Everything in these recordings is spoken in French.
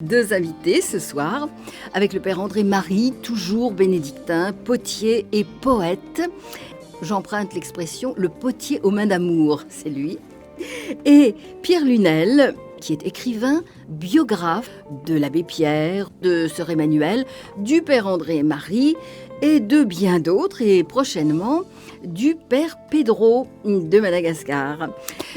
Deux invités ce soir, avec le père André-Marie, toujours bénédictin, potier et poète. J'emprunte l'expression « le potier aux mains d'amour », c'est lui. Et Pierre Lunel, qui est écrivain, biographe de l'abbé Pierre, de sœur Emmanuel, du père André-Marie et de bien d'autres, et prochainement du père Pedro de Madagascar.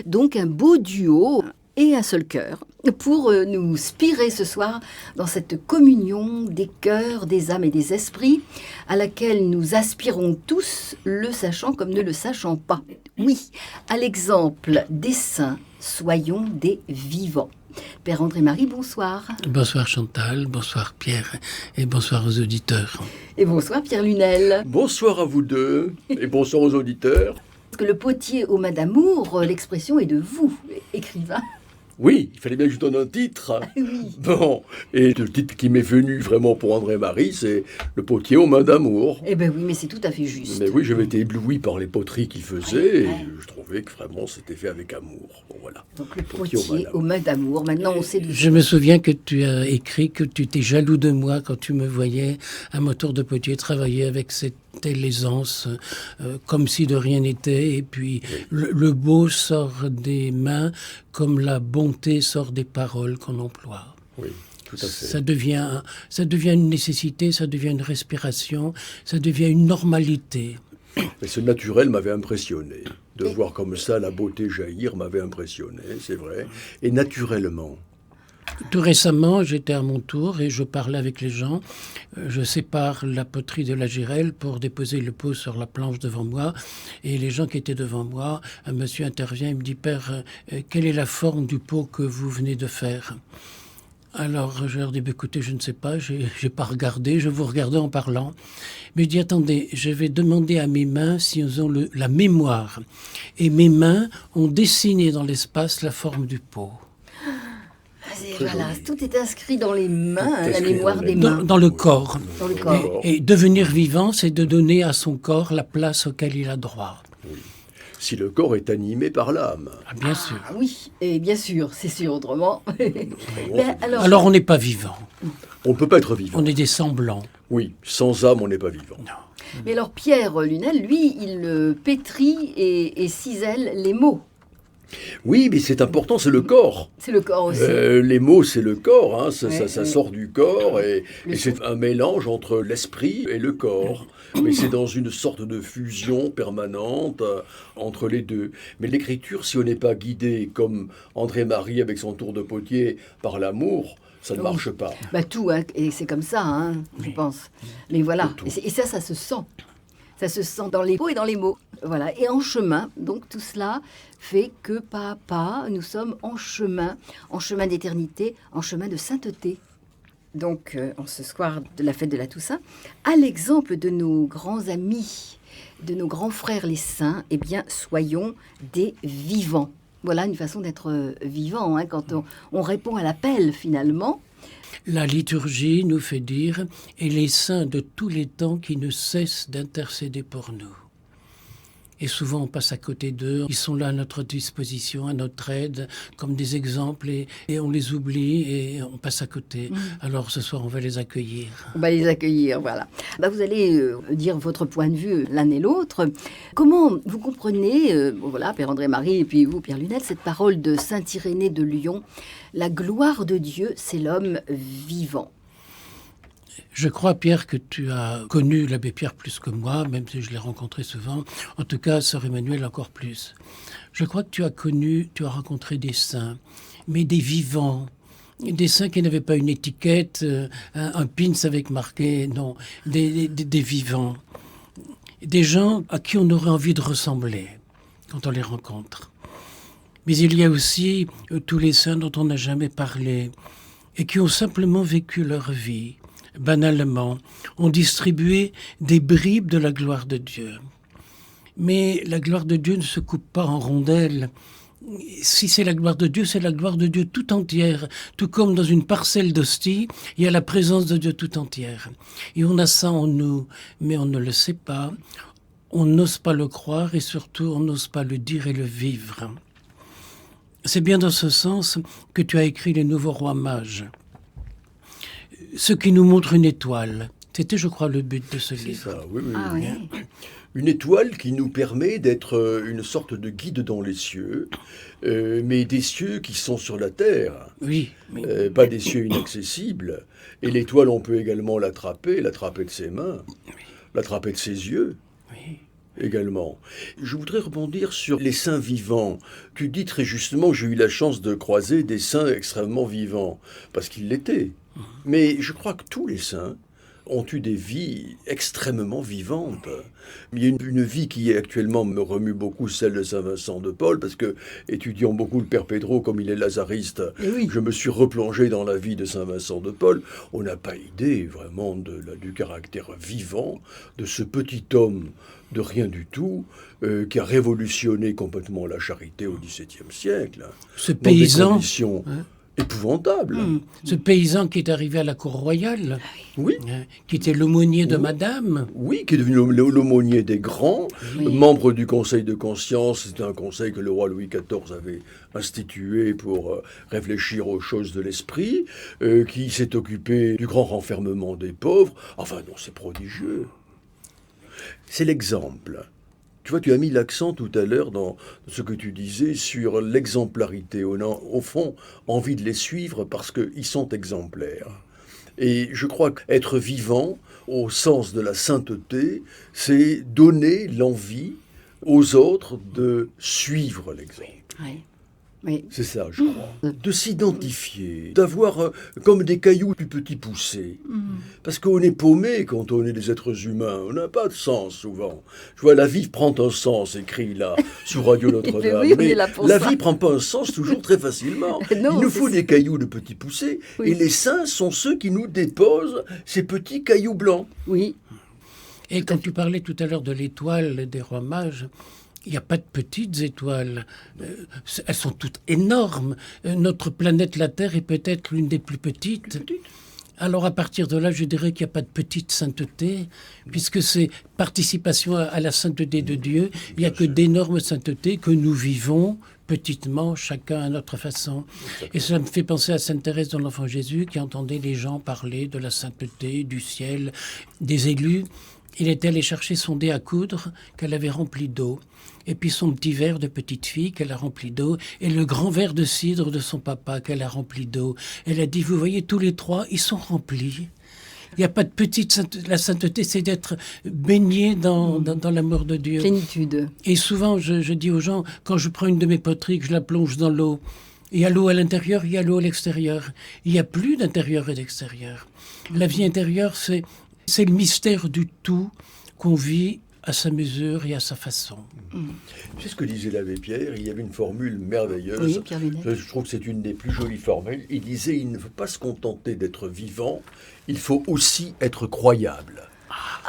Donc un beau duo et un seul cœur pour nous spirer ce soir dans cette communion des cœurs, des âmes et des esprits à laquelle nous aspirons tous, le sachant comme ne le sachant pas. Oui, à l'exemple des saints, soyons des vivants. Père André-Marie, bonsoir. Bonsoir Chantal, bonsoir Pierre et bonsoir aux auditeurs. Et bonsoir Pierre Lunel. Bonsoir à vous deux et bonsoir aux auditeurs. Parce que le potier aux mains d'amour, l'expression est de vous, écrivain. Oui, il fallait bien que je donne un titre. Oui. Bon, et le titre qui m'est venu vraiment pour André-Marie, c'est Le potier aux mains d'amour. Eh bien oui, mais c'est tout à fait juste. Mais oui, j'avais été ébloui par les poteries qu'il faisait, Ouais. et je trouvais que vraiment c'était fait avec amour. Bon, voilà. Donc le potier aux mains d'amour, maintenant on sait de Je me souviens que tu as écrit que tu étais jaloux de moi quand tu me voyais à mon tour de potier travailler avec cette telle aisance, comme si de rien n'était, et puis le beau sort des mains comme la bonté sort des paroles qu'on emploie. Oui, tout à fait. Ça devient une nécessité, ça devient une respiration, ça devient une normalité. Mais ce naturel m'avait impressionné. De voir comme ça la beauté jaillir m'avait impressionné, c'est vrai. Et naturellement. Tout récemment, j'étais à mon tour et je parlais avec les gens. Je sépare la poterie de la girelle pour déposer le pot sur la planche devant moi. Et les gens qui étaient devant moi, un monsieur intervient et me dit « Père, quelle est la forme du pot que vous venez de faire ?» Alors je leur dis bah, « Écoutez, je ne sais pas, j'ai pas regardé, je vous regardais en parlant. » Mais je dis « Attendez, je vais demander à mes mains si elles ont la mémoire. » Et mes mains ont dessiné dans l'espace la forme du pot. Voilà, tout est inscrit dans les mains, la mémoire des mains. Dans le corps. Dans le corps. Et devenir vivant, c'est de donner à son corps la place auquel il a droit. Oui. Si le corps est animé par l'âme. Ah, bien sûr. Ah oui, et bien sûr, c'est sûr, autrement. Mais alors on n'est pas vivant. On ne peut pas être vivant. On est des semblants. Oui, sans âme, on n'est pas vivant. Non. Mais alors Pierre Lunel, lui, il pétrit et cisèle les mots. Oui, mais c'est important, c'est le corps. C'est le corps aussi. Les mots, c'est le corps, hein, ça Ouais, sort du corps, et Le c'est un mélange entre l'esprit et le corps. Mais c'est dans une sorte de fusion permanente entre les deux. Mais l'écriture, si on n'est pas guidé, comme André-Marie avec son tour de potier, par l'amour, ça ne marche pas. Bah tout, hein, et c'est comme ça, hein, je pense. Mais voilà, Tout. et ça se sent. Ça se sent dans les mots et dans les mots. Voilà, et en chemin, donc tout cela fait que pas à pas, nous sommes en chemin d'éternité, en chemin de sainteté. Donc, en ce soir de la fête de la Toussaint, à l'exemple de nos grands amis, de nos grands frères les saints, eh bien, soyons des vivants. Voilà une façon d'être vivant, hein, quand on répond à l'appel, finalement. La liturgie nous fait dire « Et les saints de tous les temps qui ne cessent d'intercéder pour nous ». Et souvent on passe à côté d'eux, ils sont là à notre disposition, à notre aide, comme des exemples, et on les oublie et on passe à côté. Alors ce soir on va les accueillir. On va les accueillir, voilà. Vous allez dire votre point de vue l'un et l'autre. Comment vous comprenez, voilà, Père André-Marie et puis vous, Pierre Lunel, cette parole de saint Irénée de Lyon, la gloire de Dieu, c'est l'homme vivant. Je crois, Pierre, que tu as connu l'abbé Pierre plus que moi, même si je l'ai rencontré souvent. En tout cas, sœur Emmanuel encore plus. Je crois que tu as rencontré des saints, mais des vivants. Des saints qui n'avaient pas une étiquette, un pins avec marqué, non, des vivants. Des gens à qui on aurait envie de ressembler quand on les rencontre. Mais il y a aussi tous les saints dont on n'a jamais parlé et qui ont simplement vécu leur vie. Banalement, ont distribué des bribes de la gloire de Dieu. Mais la gloire de Dieu ne se coupe pas en rondelles. Si c'est la gloire de Dieu, c'est la gloire de Dieu tout entière. Tout comme dans une parcelle d'hostie, il y a la présence de Dieu tout entière. Et on a ça en nous, mais on ne le sait pas. On n'ose pas le croire et surtout on n'ose pas le dire et le vivre. C'est bien dans ce sens que tu as écrit les nouveaux rois mages. ce qui nous montre une étoile. C'était, je crois, le but de ce C'est livre. ça, oui, oui. Ah oui. oui. Une étoile qui nous permet d'être une sorte de guide dans les cieux, mais des cieux qui sont sur la terre, Oui, pas des cieux inaccessibles. Et l'étoile, on peut également l'attraper de ses mains, l'attraper de ses yeux. oui. Également. Je voudrais rebondir sur les saints vivants. Tu dis très justement, j'ai eu la chance de croiser des saints extrêmement vivants, parce qu'ils l'étaient. Mais je crois que tous les saints ont eu des vies extrêmement vivantes. Il y a une vie qui actuellement me remue beaucoup, celle de Saint Vincent de Paul, parce que, étudiant beaucoup le Père Pedro, comme il est lazariste, Eh oui. je me suis replongé dans la vie de Saint Vincent de Paul. On n'a pas idée vraiment du caractère vivant de ce petit homme de rien du tout, qui a révolutionné complètement la charité au XVIIe siècle. Ce Dans des paysan, conditions épouvantables. ce paysan qui est arrivé à la cour royale, Oui. qui était l'aumônier de Oui. Madame. Oui, qui est devenu l'aumônier des grands, Oui. membre du Conseil de conscience. C'était un conseil que le roi Louis XIV avait institué pour réfléchir aux choses de l'esprit, qui s'est occupé du grand renfermement des pauvres. Enfin, non, c'est prodigieux. C'est l'exemple. Tu vois, tu as mis l'accent tout à l'heure dans ce que tu disais sur l'exemplarité. On a, au fond, envie de les suivre parce qu'ils sont exemplaires. Et je crois qu'être vivant, au sens de la sainteté, c'est donner l'envie aux autres de suivre l'exemple. Oui. Oui. C'est ça, je crois. De s'identifier, d'avoir comme des cailloux plus petits poussés. Parce qu'on est paumé quand on est des êtres humains. On n'a pas de sens souvent. Je vois, la vie prend un sens, écrit là, sur Radio Notre-Dame. Oui, on est Mais là pour la ça. vie prend pas un sens toujours très facilement. Non, Il nous c'est faut ça. des cailloux de petits poussés. Oui. Et les saints sont ceux qui nous déposent ces petits cailloux blancs. Oui. Et quand tu parlais tout à l'heure de l'étoile des rois mages, il n'y a pas de petites étoiles. Elles sont toutes énormes. Notre planète, la Terre, est peut-être l'une des plus petites. Alors à partir de là, je dirais qu'il n'y a pas de petite sainteté, puisque c'est participation à la sainteté de Dieu. Il n'y a que d'énormes saintetés que nous vivons petitement, chacun à notre façon. Et cela me fait penser à Sainte Thérèse de l'Enfant Jésus, qui entendait les gens parler de la sainteté, du ciel, des élus. Il était allé chercher son dé à coudre qu'elle avait rempli d'eau, et puis son petit verre de petite fille qu'elle a rempli d'eau, et le grand verre de cidre de son papa qu'elle a rempli d'eau. Elle a dit, vous voyez, tous les trois, ils sont remplis. Il n'y a pas de petite sainteté. La sainteté, c'est d'être baigné dans l'amour de Dieu. Plénitude. Et souvent, je dis aux gens, quand je prends une de mes poteries, que je la plonge dans l'eau, il y a l'eau à l'intérieur, il y a l'eau à l'extérieur. Il n'y a plus d'intérieur et d'extérieur. La vie intérieure, c'est le mystère du tout qu'on vit à sa mesure et à sa façon. Tu sais ce que disait l'abbé Pierre? Il y avait une formule merveilleuse. Oui, Pierre Lunet. Je trouve que c'est une des plus jolies formules. Il disait, il ne faut pas se contenter d'être vivant, il faut aussi être croyable.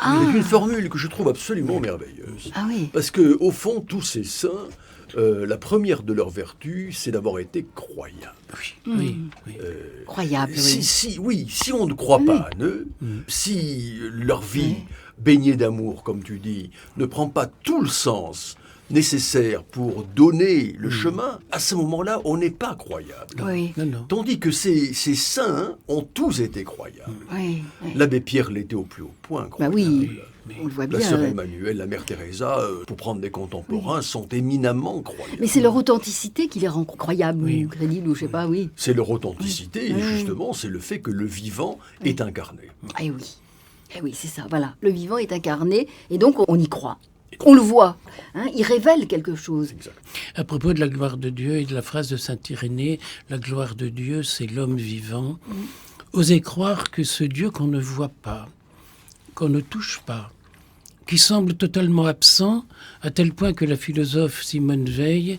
C'est une formule que je trouve absolument merveilleuse. Ah oui. Parce que au fond, tous ces saints, la première de leurs vertus, c'est d'avoir été croyables. Oui, oui. Croyable, oui. Si on ne croit pas en eux, si leur vie baignée d'amour, comme tu dis, ne prend pas tout le sens nécessaire pour donner le chemin, à ce moment-là, on n'est pas croyable. Oui. Non, non. Tandis que ces saints ont tous été croyables. Oui. Oui. L'abbé Pierre l'était au plus haut point Bah croyable. oui. On le voit La bien. sœur Emmanuelle, la mère Teresa, pour prendre des contemporains, sont éminemment croyables. Mais c'est leur authenticité qui les rend croyables Oui. ou crédibles ou je sais pas, oui. C'est leur authenticité, et Oui. justement, c'est le fait que le vivant est incarné. Eh oui. Eh oui, c'est ça, voilà. Le vivant est incarné et donc on y croit. On le voit. Hein, il révèle quelque chose. Exact. À propos de la gloire de Dieu et de la phrase de saint Irénée, la gloire de Dieu, c'est l'homme vivant. Osez croire que ce Dieu qu'on ne voit pas, qu'on ne touche pas, qui semble totalement absent, à tel point que la philosophe Simone Veil,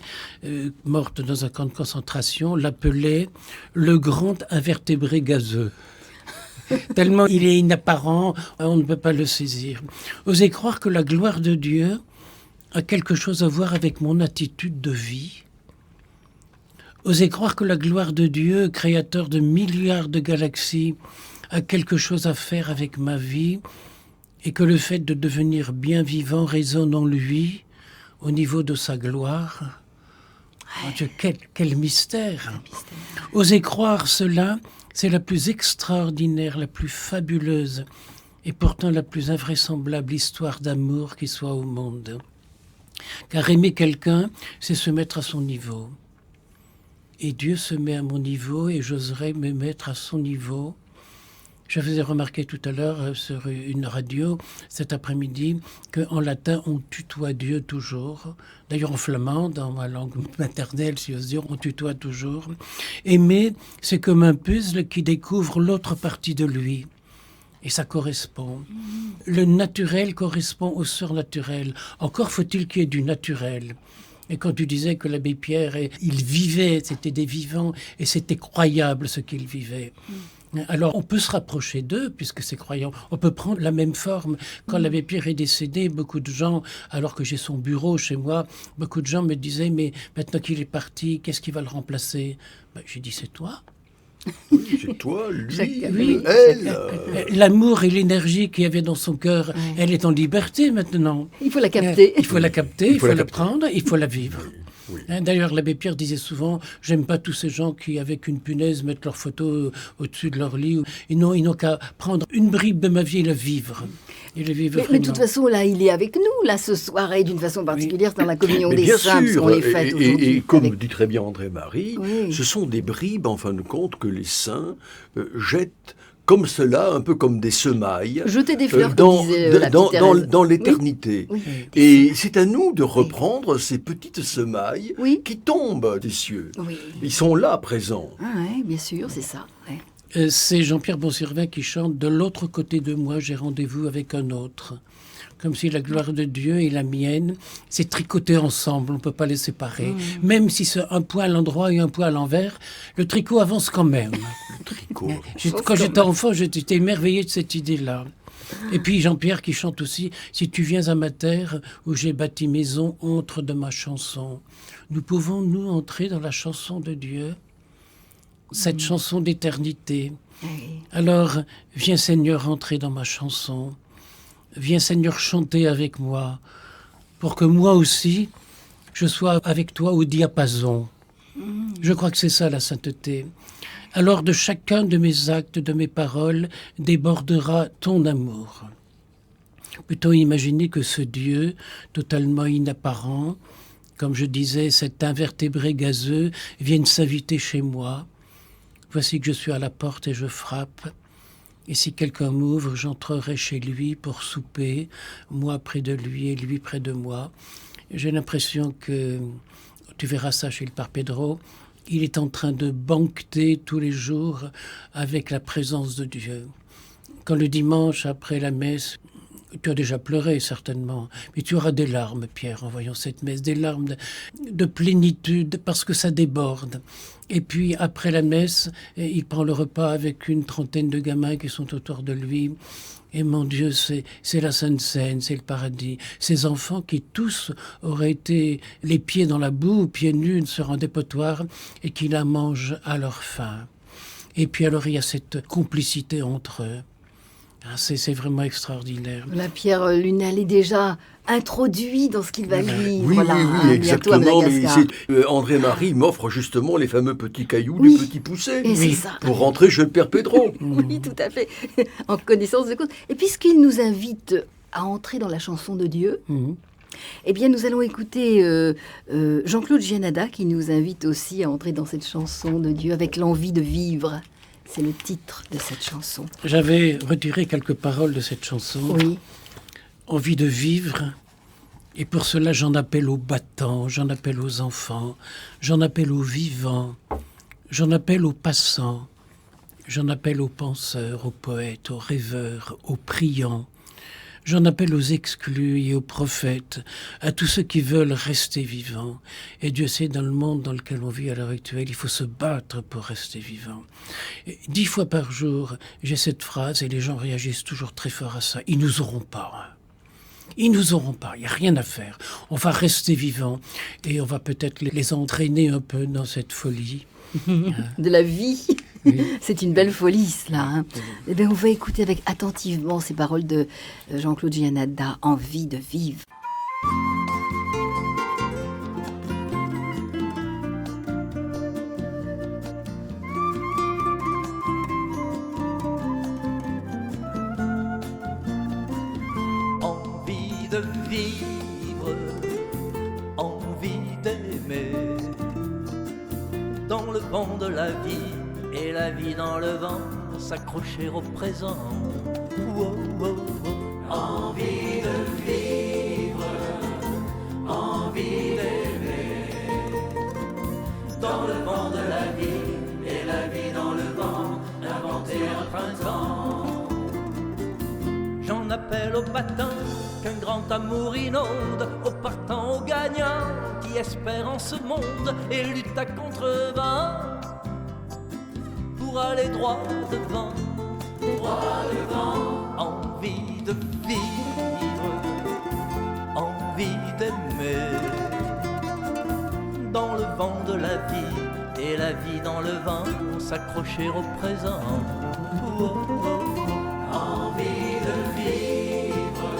morte dans un camp de concentration, l'appelait le grand invertébré gazeux. Tellement il est inapparent, on ne peut pas le saisir. Osez croire que la gloire de Dieu a quelque chose à voir avec mon attitude de vie. Osez croire que la gloire de Dieu, créateur de milliards de galaxies, a quelque chose à faire avec ma vie, et que le fait de devenir bien vivant résonne en lui au niveau de sa gloire. Mon Dieu, quel mystère! Osez croire cela, C'est la plus extraordinaire, la plus fabuleuse et pourtant la plus invraisemblable histoire d'amour qui soit au monde. Car aimer quelqu'un, c'est se mettre à son niveau. Et Dieu se met à mon niveau et j'oserais me mettre à son niveau. Je faisais remarquer tout à l'heure sur une radio cet après-midi qu'en latin on tutoie Dieu toujours. D'ailleurs en flamand, dans ma langue maternelle, si j'ose dire, on tutoie toujours. Aimer, c'est comme un puzzle qui découvre l'autre partie de lui. Et ça correspond. Le naturel correspond au surnaturel. Encore faut-il qu'il y ait du naturel. Et quand tu disais que l'abbé Pierre, il vivait, c'était des vivants, et c'était croyable ce qu'il vivait. Alors on peut se rapprocher d'eux, puisque c'est croyant. On peut prendre la même forme. Quand l'abbé Pierre est décédé, beaucoup de gens, alors que j'ai son bureau chez moi, beaucoup de gens me disaient, mais maintenant qu'il est parti, qu'est-ce qui va le remplacer? J'ai dit, c'est toi. Oui, c'est toi, lui, oui, elle. L'amour et l'énergie qu'il y avait dans son cœur, elle est en liberté maintenant. Il faut la capter. Il faut la capter, il faut la capter. prendre, il faut la vivre. Oui. D'ailleurs, l'abbé Pierre disait souvent, j'aime pas tous ces gens qui, avec une punaise, mettent leur photo au-dessus de leur lit. Ils n'ont qu'à prendre une bribe de ma vie et la vivre. Et la vivre Mais de toute façon, là, il est avec nous, là, ce soir, et d'une façon particulière, dans la communion Mais des bien saints, parce sûr, qu'on les fête aujourd'hui. et comme avec- dit très bien André-Marie, Oui. ce sont des bribes, en fin de compte, que les saints jettent comme cela, un peu comme des semailles, Jeter des fleurs, dans, comme disait la dans, petite dans, Thérèse. dans l'éternité. Oui. Et c'est à nous de reprendre ces petites semailles Oui. qui tombent des cieux. Oui. Ils sont là, présents. Ah ouais, bien sûr, c'est ça. Ouais. C'est Jean-Pierre Bonservin qui chante « De l'autre côté de moi, j'ai rendez-vous avec un autre ». Comme si la gloire de Dieu et la mienne, c'est tricoté ensemble, on ne peut pas les séparer. Même si c'est un poil à l'endroit et un poil à l'envers, le tricot avance quand même. Le tricot. Quand j'étais enfant, j'étais émerveillé de cette idée-là. Et puis Jean-Pierre qui chante aussi « Si tu viens à ma terre où j'ai bâti maison, entre de ma chanson ». Nous pouvons, nous, entrer dans la chanson de Dieu, cette chanson d'éternité. Oui. Alors, viens Seigneur entrer dans ma chanson. Viens Seigneur chanter avec moi, pour que moi aussi, je sois avec toi au diapason. Je crois que c'est ça la sainteté. Alors de chacun de mes actes, de mes paroles, débordera ton amour. Peut-on imaginer que ce Dieu, totalement inapparent, comme je disais, cet invertébré gazeux, vienne s'inviter chez moi? Voici que je suis à la porte et je frappe. Et si quelqu'un m'ouvre, j'entrerai chez lui pour souper, moi près de lui et lui près de moi. J'ai l'impression que, tu verras ça chez le Père Pedro, il est en train de banqueter tous les jours avec la présence de Dieu. Quand le dimanche, après la messe, tu as déjà pleuré certainement, mais tu auras des larmes, Pierre, en voyant cette messe, des larmes de plénitude, parce que ça déborde. Et puis, après la messe, il prend le repas avec une trentaine de gamins qui sont autour de lui. Et mon Dieu, c'est la Sainte Seine, c'est le paradis. Ces enfants qui tous auraient été les pieds dans la boue, pieds nus sur un dépotoir, et qui la mangent à leur faim. Et puis alors, il y a cette complicité entre eux. Ah, c'est vraiment extraordinaire. La Pierre Lunel est déjà introduit dans ce qu'il va vivre. Oui, là, oui, bientôt à exactement. Mais Madagascar. André-Marie m'offre justement les fameux petits cailloux, les petits poussets, Et c'est ça. pour rentrer chez le Père Pedro. Oui, tout à fait, en connaissance de cause. Et puisqu'il nous invite à entrer dans la chanson de Dieu, eh bien, nous allons écouter Jean-Claude Gianada qui nous invite aussi à entrer dans cette chanson de Dieu avec l'envie de vivre. C'est le titre de cette chanson. J'avais retiré quelques paroles de cette chanson. Oui. Envie de vivre. Et pour cela, j'en appelle aux battants, j'en appelle aux enfants, j'en appelle aux vivants, j'en appelle aux passants, j'en appelle aux penseurs, aux poètes, aux rêveurs, aux priants. J'en appelle aux exclus et aux prophètes, à tous ceux qui veulent rester vivants. Et Dieu sait, dans le monde dans lequel on vit à l'heure actuelle, il faut se battre pour rester vivant. Et 10 fois par jour, j'ai cette phrase et les gens réagissent toujours très fort à ça. Ils nous auront pas. Hein. Ils nous auront pas. Il n'y a rien à faire. On va rester vivants et on va peut-être les entraîner un peu dans cette folie. De la vie. Oui. C'est une belle folie, cela. Hein. Eh bien, on va écouter avec attentivement ces paroles de Jean-Claude Gianada, Envie de vivre. de vivre, envie d'aimer, dans le vent de la vie, et la vie dans le vent, s'accrocher au présent. Oh, oh, oh. Envie de vivre, envie d'aimer, dans le vent de la vie, et la vie dans le vent, inventer un printemps. J'en appelle aux battants qu'un grand amour inonde, aux partants, aux gagnants qui espèrent en ce monde et luttent à contre-vent pour aller droit devant, envie de vivre, envie d'aimer, dans le vent de la vie et la vie dans le vent, s'accrocher au présent. Oh, oh, oh. Envie de vivre,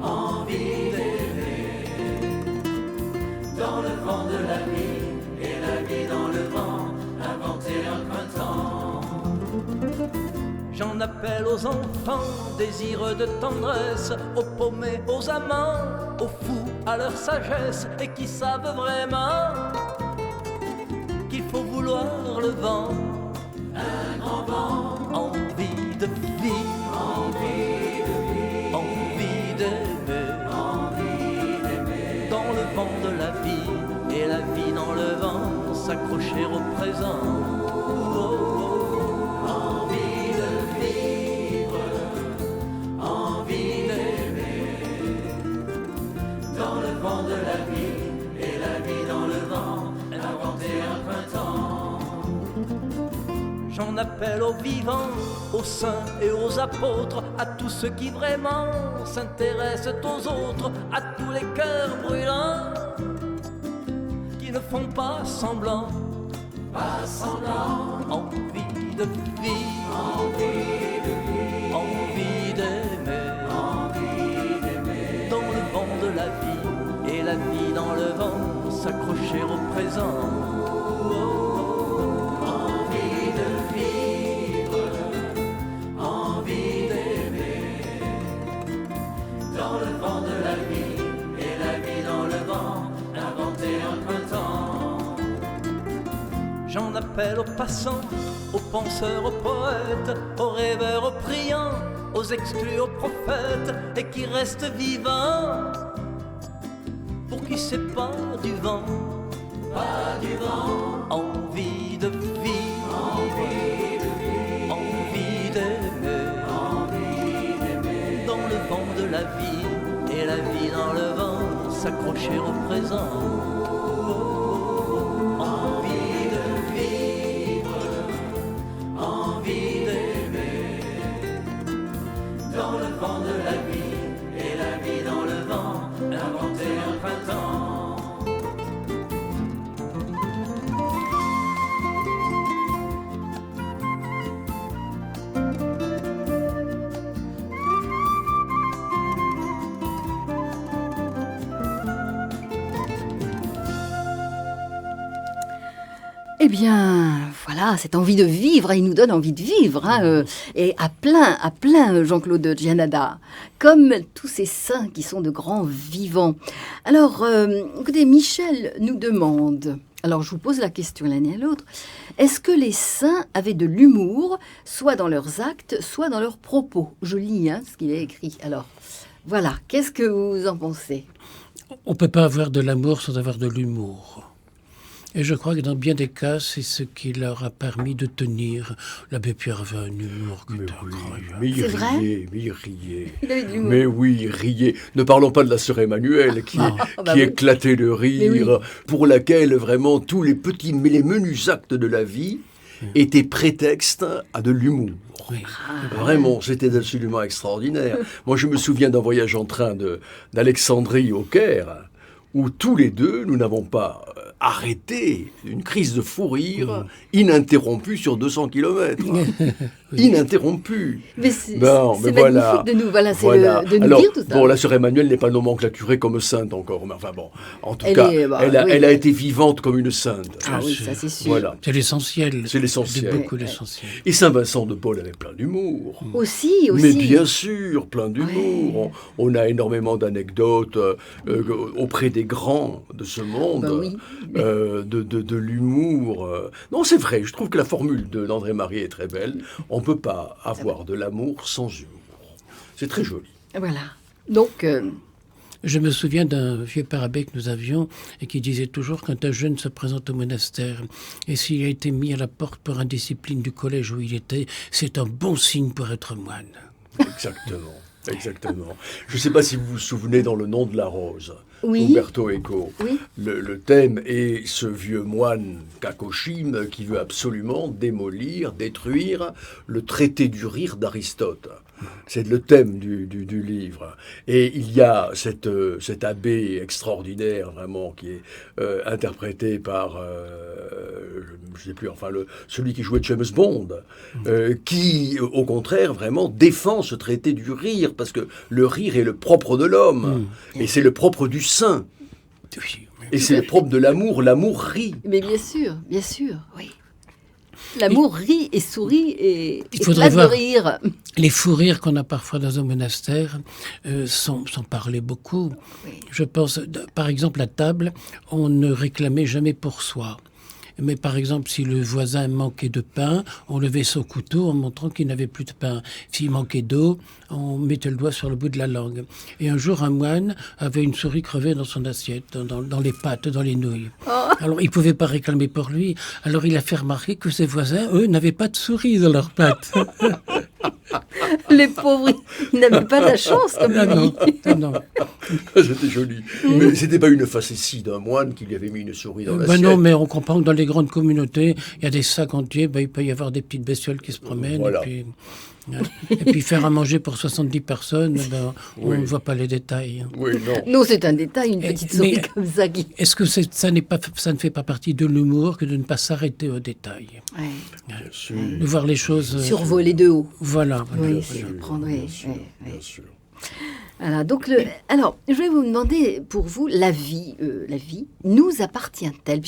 envie d'aimer, dans le vent de la vie et la vie dans le vent, inventer un printemps. J'en appelle aux enfants, désireux de tendresse, aux paumés, aux amants, aux fous, à leur sagesse, et qui savent vraiment qu'il faut vouloir le vent, un grand vent, envie de vivre, envie d'aimer, dans le vent de la vie, et la vie dans le vent, s'accrocher au présent. Oh, oh, oh. Envie de vivre, envie d'aimer, dans le vent de la vie, et la vie dans le vent, inventer un printemps. J'en appelle aux vivants, aux saints et aux apôtres, à tous ceux qui vraiment s'intéressent aux autres, à tous les cœurs brûlants qui ne font pas semblant, envie de vivre, envie d'aimer, dans le vent de la vie et la vie dans le vent, s'accrocher au présent. Oh, oh, oh. Envie de vivre, envie d'aimer, dans le vent de la vie et la vie dans le vent, inventer un printemps. J'en appelle aux passants, aux penseurs, aux poètes, aux rêveurs, aux priants, aux exclus, aux prophètes, et qui restent vivants, pour qui c'est pas du vent, envie de vivre, envie d'aimer, dans le vent de la vie, et la vie dans le vent, s'accrocher au présent. Envie de vivre, envie d'aimer, dans le vent de la vie, et la vie dans le vent, inventer un printemps. Eh bien, voilà, cette envie de vivre, il nous donne envie de vivre, hein, et à plein, Jean-Claude Gianada, comme tous ces saints qui sont de grands vivants. Alors, écoutez, Michel nous demande, alors je vous pose la question l'un et l'autre, est-ce que les saints avaient de l'humour, soit dans leurs actes, soit dans leurs propos? Je lis ce qu'il a écrit. Alors, voilà, qu'est-ce que vous en pensez? On ne peut pas avoir de l'amour sans avoir de l'humour. Et je crois que dans bien des cas, c'est ce qui leur a permis de tenir. L'abbé Pierre avait un humour que mais il C'est vrai riait, mais il riait. Il avait de l'humour. Mais oui, il riait. Ne parlons pas de la sœur Emmanuelle qui oui. éclatait de rire, pour laquelle vraiment tous les menus actes de la vie étaient prétextes à de l'humour. Oui. Vraiment, c'était absolument extraordinaire. Moi, je me souviens d'un voyage en train d'Alexandrie au Caire, où tous les deux, nous n'avons pas arrêté une crise de fou rire ininterrompue sur 200 kilomètres. ininterrompue. Mais c'est Bon, c'est mais magnifique de nous, voilà, c'est voilà. de nous Alors, dire tout ça. bon, la sœur Emmanuelle n'est pas nomenclaturée comme sainte encore, mais enfin bon, en tout Elle cas, est, bah, elle a oui. été vivante comme une sainte. Ah Bien oui, sûr. ça c'est sûr. Voilà. C'est l'essentiel. C'est l'essentiel. C'est beaucoup Ouais, ouais. l'essentiel. Et Saint Vincent de Paul avait plein d'humour. Aussi. Mais bien sûr, plein d'humour. Ouais. On a énormément d'anecdotes auprès des grands de ce monde, Bah oui. de l'humour. Non, c'est vrai, je trouve que la formule d'André Marie est très belle. On ne peut pas avoir de l'amour sans humour. C'est très joli. Voilà. Donc, Je me souviens d'un vieux père abbé que nous avions et qui disait toujours quand un jeune se présente au monastère et s'il a été mis à la porte pour indiscipline du collège où il était, c'est un bon signe pour être moine. Exactement. Exactement. Je ne sais pas si vous vous souvenez dans Le Nom de la Rose, Oui. Umberto Eco. oui. Le thème est ce vieux moine Kakoshim qui veut absolument démolir, détruire le traité du rire d'Aristote. C'est le thème du livre. Et il y a cet abbé extraordinaire, vraiment, qui est interprété par, je ne sais plus, enfin, celui qui jouait James Bond, qui, au contraire, vraiment défend ce traité du rire, parce que le rire est le propre de l'homme, et c'est le propre du saint, Oui, et c'est le propre de l'amour. L'amour rit. Mais bien sûr, oui. L'amour rit et sourit et Il faudrait éclate de voir. rire. Les fous rires qu'on a parfois dans un monastère sont parlés beaucoup. Oui. Je pense, par exemple, à table, on ne réclamait jamais pour soi. Mais par exemple, si le voisin manquait de pain, on levait son couteau en montrant qu'il n'avait plus de pain. S'il manquait d'eau, on mettait le doigt sur le bout de la langue. Et un jour, un moine avait une souris crevée dans son assiette, dans les pâtes, dans les nouilles. Alors, il ne pouvait pas réclamer pour lui. Alors, il a fait remarquer que ses voisins, eux, n'avaient pas de souris dans leurs pâtes. Les pauvres, ils n'avaient pas la chance, comme Ah il non, dit. ah non. C'était joli. Mais c'était pas une facétie d'un moine qui lui avait mis une souris dans l'assiette. Non, mais on comprend que dans les grandes communautés, il y a des sacs entiers, il peut y avoir des petites bestioles qui se promènent. Voilà. Et puis faire à manger pour 70 personnes, on Oui. ne voit pas les détails. Oui, non. Non, c'est un détail, une Et- petite souris mais- comme ça qui... Est-ce que ça ne fait pas partie de l'humour que de ne pas s'arrêter aux détails, Ouais. Bien sûr. de voir les choses... Survoler de haut. Voilà. Oui, Bien c'est sûr, prendre, bien oui, sûr, oui, oui. bien sûr. Voilà, donc alors, je vais vous demander, pour vous, la vie nous appartient-elle?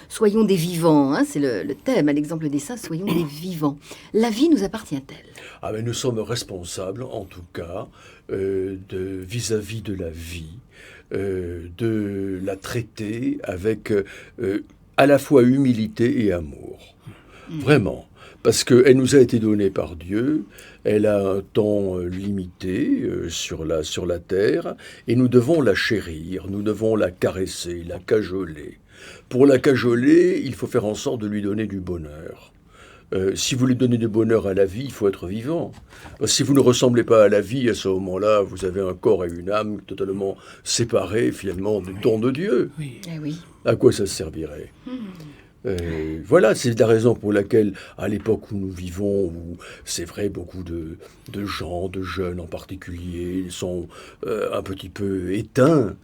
Soyons des vivants, hein, c'est le thème, à l'exemple des saints, soyons des vivants. La vie nous appartient-elle? Ah, mais nous sommes responsables, en tout cas, vis-à-vis de la vie, de la traiter avec à la fois humilité et amour. Vraiment. Parce qu'elle nous a été donnée par Dieu, elle a un temps limité sur la terre, et nous devons la chérir, nous devons la caresser, la cajoler. Pour la cajoler, il faut faire en sorte de lui donner du bonheur. Si vous lui donnez du bonheur à la vie, il faut être vivant. Si vous ne ressemblez pas à la vie, à ce moment-là, vous avez un corps et une âme totalement séparés, finalement, du don de Dieu. Oui. Eh oui. À quoi ça servirait? Voilà, c'est la raison pour laquelle, à l'époque où nous vivons, où c'est vrai, beaucoup de gens, de jeunes en particulier, sont un petit peu éteints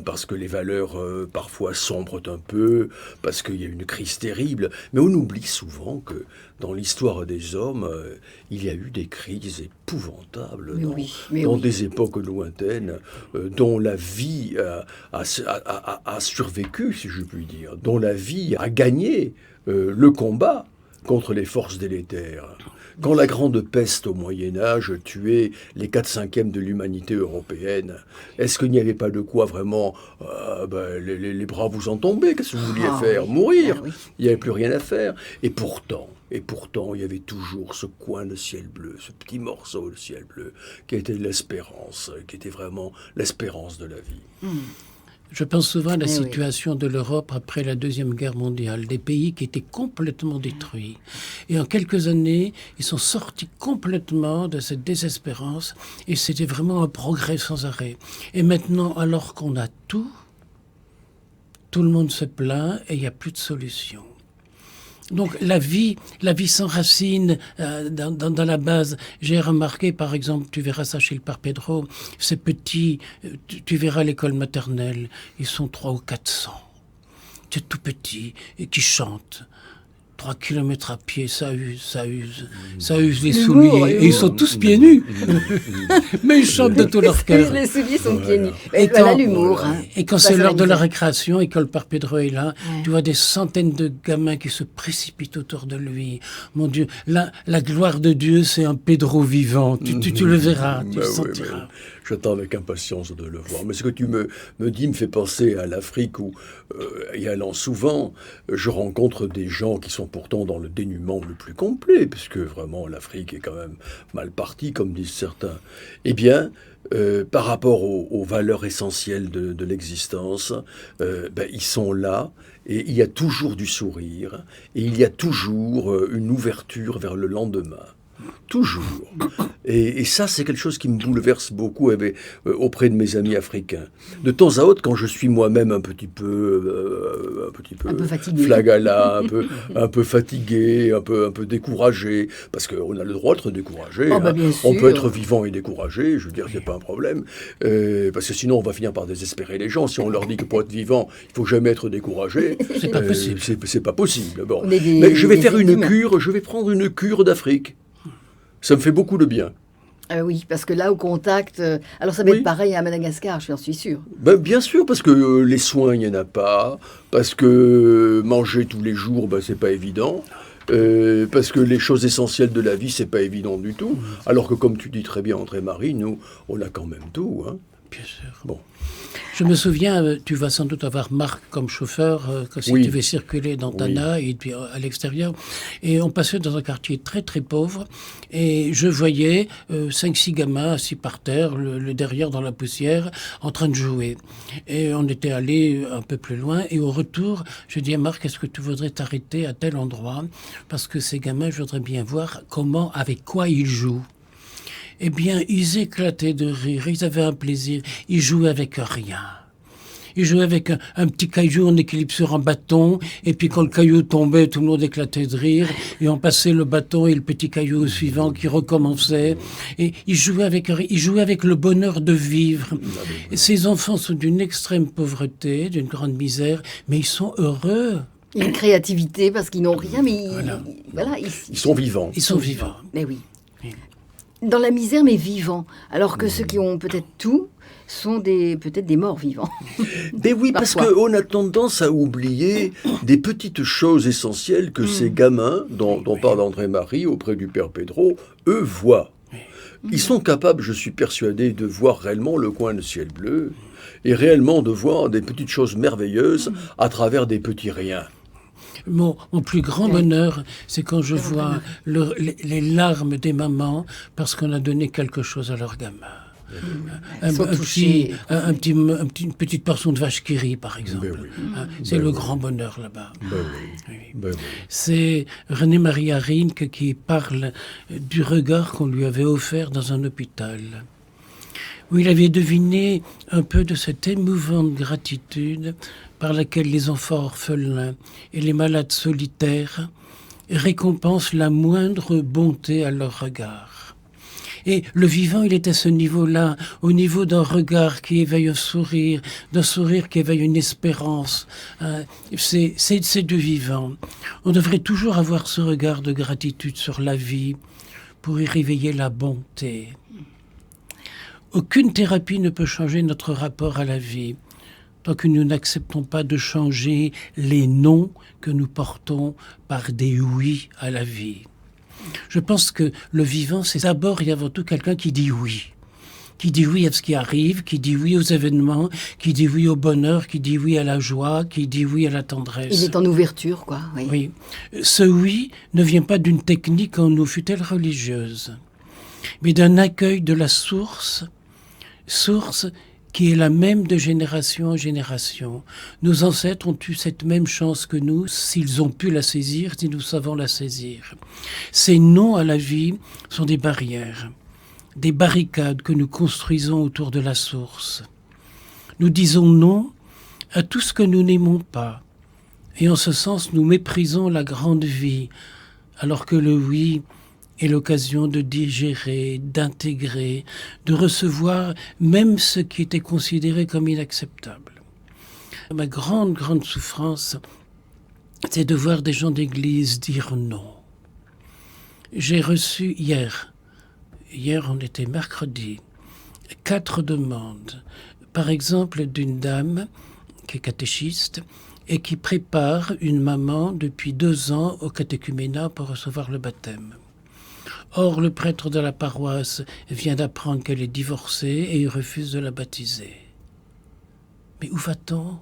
parce que les valeurs parfois sombrent un peu, parce qu'il y a une crise terrible. Mais on oublie souvent que dans l'histoire des hommes, il y a eu des crises épouvantables Mais dans oui. des époques lointaines, dont la vie a survécu, si je puis dire, dont la vie a gagné le combat contre les forces délétères. Quand la grande peste au Moyen-Âge tuait les 4/5 de l'humanité européenne, est-ce qu'il n'y avait pas de quoi vraiment... les bras vous en tombaient, qu'est-ce que vous vouliez faire? Oui. Mourir? Ah oui. Il n'y avait plus rien à faire. Et pourtant, il y avait toujours ce coin de ciel bleu, ce petit morceau de ciel bleu, qui était l'espérance, qui était vraiment l'espérance de la vie. Je pense souvent à la Eh oui. situation de l'Europe après la Deuxième Guerre mondiale, des pays qui étaient complètement détruits. Et en quelques années, ils sont sortis complètement de cette désespérance et c'était vraiment un progrès sans arrêt. Et maintenant, alors qu'on a tout le monde se plaint et il n'y a plus de solution. Donc la vie s'enracine dans la base. J'ai remarqué, par exemple, tu verras ça chez le Père Pedro, ces petits, tu verras l'école maternelle, ils sont 300 ou 400. C'est tout petit et qui chantent. 3 kilomètres à pied, ça use les L'humour, souliers. Et ils sont tous pieds nus. Mais ils chantent de tout leur cœur. Les souliers sont pieds nus. Et Voilà quand- l'humour. Hein. Et quand Ça, c'est l'heure de la misère. récréation et que le père Pedro est là, Ouais. tu vois des centaines de gamins qui se précipitent autour de lui. Mon Dieu, la gloire de Dieu, c'est un Pedro vivant. Tu le verras, tu Bah le oui, sentiras. bah, j'attends avec impatience de le voir. Mais ce que tu me dis me fait penser à l'Afrique où, y allant souvent, je rencontre des gens qui sont pourtant dans le dénuement le plus complet, puisque vraiment l'Afrique est quand même mal partie, comme disent certains. Eh bien, par rapport aux valeurs essentielles de l'existence, ils sont là et il y a toujours du sourire et il y a toujours une ouverture vers le lendemain. Toujours. Et ça, c'est quelque chose qui me bouleverse beaucoup auprès de mes amis africains. De temps à autre, quand je suis moi-même un petit peu Un peu fatigué. flagala, un peu fatigué, un peu découragé, parce qu'on a le droit d'être découragé. Oh, bah, bien On sûr. peut être vivant et découragé, je veux dire, c'est pas un problème. Parce que sinon, on va finir par désespérer les gens. Si on leur dit que pour être vivant, il faut jamais être découragé, C'est pas possible. C'est pas possible. Bon. On est des- Mais je vais des faire une êtres humains. cure, je vais prendre une cure d'Afrique. Ça me fait beaucoup de bien. Oui, parce que là, au contact... alors, ça va Oui. être pareil à Madagascar, j'en suis sûre. Ben, bien sûr, parce que les soins, il n'y en a pas. Parce que manger tous les jours, c'est pas évident. Parce que les choses essentielles de la vie, c'est pas évident du tout. Alors que, comme tu dis très bien, André-Marie, nous, on a quand même tout. Hein. Bien sûr. Bon. Je me souviens, tu vas sans doute avoir Marc comme chauffeur, que si Oui. tu devais circuler dans Tana et puis à l'extérieur. Et on passait dans un quartier très très pauvre. Et je voyais 5-6 gamins assis par terre, le derrière dans la poussière, en train de jouer. Et on était allé un peu plus loin. Et au retour, je dis à Marc, est-ce que tu voudrais t'arrêter à tel endroit? Parce que ces gamins, je voudrais bien voir avec quoi ils jouent. Eh bien, ils éclataient de rire, ils avaient un plaisir, ils jouaient avec rien. Ils jouaient avec un petit caillou en équilibre sur un bâton, et puis quand le caillou tombait, tout le monde éclatait de rire, et on passait le bâton et le petit caillou au suivant qui recommençait. Et ils jouaient avec le bonheur de vivre. Et ces enfants sont d'une extrême pauvreté, d'une grande misère, mais ils sont heureux. Il y a une créativité parce qu'ils n'ont rien, mais Voilà. Ils sont vivants. Ils sont vivants. Mais oui. Dans la misère, mais vivants. Alors que ceux qui ont peut-être tout sont peut-être des morts vivants. Mais oui, parce Parfois. qu'on a tendance à oublier des petites choses essentielles que ces gamins, dont parle André-Marie auprès du père Pedro, eux voient. Ils sont capables, je suis persuadé, de voir réellement le coin de ciel bleu et réellement de voir des petites choses merveilleuses à travers des petits riens. Mon plus grand bonheur, c'est quand je vois les larmes des mamans parce qu'on a donné quelque chose à leur gamin. Ils sont touchés. Une petite portion de vache qui rit, par exemple. Ben oui. C'est Ben le oui. grand bonheur là-bas. Oui. Ben oui. C'est René-Marie Rinck qui parle du regard qu'on lui avait offert dans un hôpital, où il avait deviné un peu de cette émouvante gratitude par laquelle les enfants orphelins et les malades solitaires récompensent la moindre bonté à leur regard. Et le vivant, il est à ce niveau-là, au niveau d'un regard qui éveille un sourire, d'un sourire qui éveille une espérance. C'est du vivant. On devrait toujours avoir ce regard de gratitude sur la vie pour y réveiller la bonté. Aucune thérapie ne peut changer notre rapport à la vie tant que nous n'acceptons pas de changer les noms que nous portons par des oui à la vie. Je pense que le vivant, c'est d'abord et avant tout quelqu'un qui dit oui. Qui dit oui à ce qui arrive, qui dit oui aux événements, qui dit oui au bonheur, qui dit oui à la joie, qui dit oui à la tendresse. Il est en ouverture, quoi. Oui. Oui. Ce oui ne vient pas d'une technique en nous fût-elle religieuse, mais d'un accueil de la source qui est la même de génération en génération. Nos ancêtres ont eu cette même chance que nous, s'ils ont pu la saisir, si nous savons la saisir. Ces noms à la vie sont des barrières, des barricades que nous construisons autour de la source. Nous disons non à tout ce que nous n'aimons pas, et en ce sens nous méprisons la grande vie, alors que le oui est l'occasion de digérer, d'intégrer, de recevoir même ce qui était considéré comme inacceptable. Ma grande souffrance, c'est de voir des gens d'église dire non. J'ai reçu hier on était mercredi, 4 demandes. Par exemple, d'une dame qui est catéchiste et qui prépare une maman depuis 2 ans au catéchuménat pour recevoir le baptême. Or, le prêtre de la paroisse vient d'apprendre qu'elle est divorcée et il refuse de la baptiser. Mais où va-t-on ?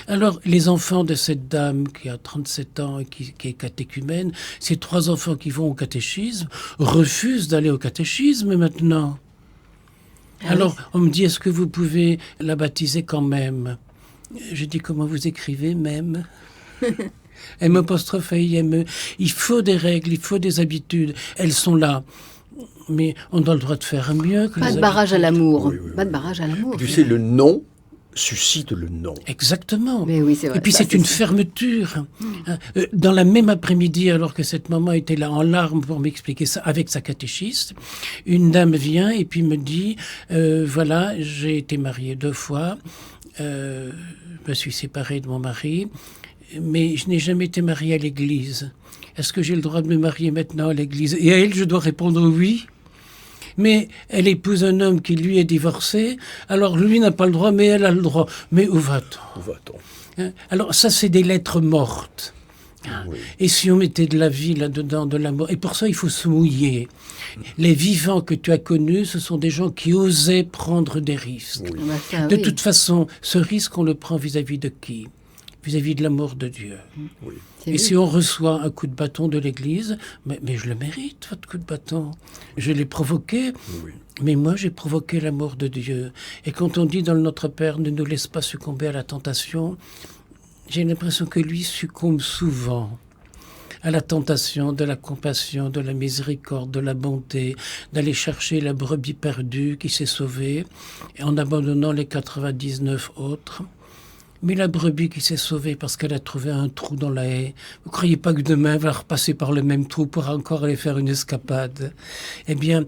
Alors, les enfants de cette dame qui a 37 ans et qui est catéchumène, ces 3 enfants qui vont au catéchisme, refusent d'aller au catéchisme maintenant. Alors, on me dit, est-ce que vous pouvez la baptiser quand même ? Je dis, comment vous écrivez même ? M', il faut des règles, il faut des habitudes. Elles sont là. Mais on a le droit de faire mieux que Pas de barrage à l'amour. Pas de barrage à l'amour. Tu sais, le non suscite le non. Exactement. Mais oui, c'est vrai. Et puis Ça, c'est une fermeture. Dans la même après-midi, alors que cette maman était là en larmes pour m'expliquer ça avec sa catéchiste, une dame vient et puis me dit, voilà, j'ai été mariée 2 fois, je me suis séparée de mon mari, mais je n'ai jamais été mariée à l'église. Est-ce que j'ai le droit de me marier maintenant à l'église ? Et à elle, je dois répondre oui. Mais elle épouse un homme qui, lui, est divorcé. Alors, lui n'a pas le droit, mais elle a le droit. Mais où va-t-on ? Où va-t-on ? Alors, ça, c'est des lettres mortes. Oui. Et si on mettait de la vie là-dedans, de l'amour, et pour ça, il faut se mouiller. Les vivants que tu as connus, ce sont des gens qui osaient prendre des risques. Oui. Bah, ça, De oui. toute façon, ce risque, on le prend vis-à-vis de qui ? Vis-à-vis de l'amour de Dieu. Oui. C'est Et oui. si on reçoit un coup de bâton de l'Église, mais je le mérite, votre coup de bâton. Je l'ai provoqué, Oui. mais moi j'ai provoqué l'amour de Dieu. Et quand on dit dans le Notre Père, ne nous laisse pas succomber à la tentation, j'ai l'impression que lui succombe souvent à la tentation de la compassion, de la miséricorde, de la bonté, d'aller chercher la brebis perdue qui s'est sauvée, et en abandonnant les 99 autres. Mais la brebis qui s'est sauvée parce qu'elle a trouvé un trou dans la haie, vous ne croyez pas que demain elle va repasser par le même trou pour encore aller faire une escapade ? Eh bien,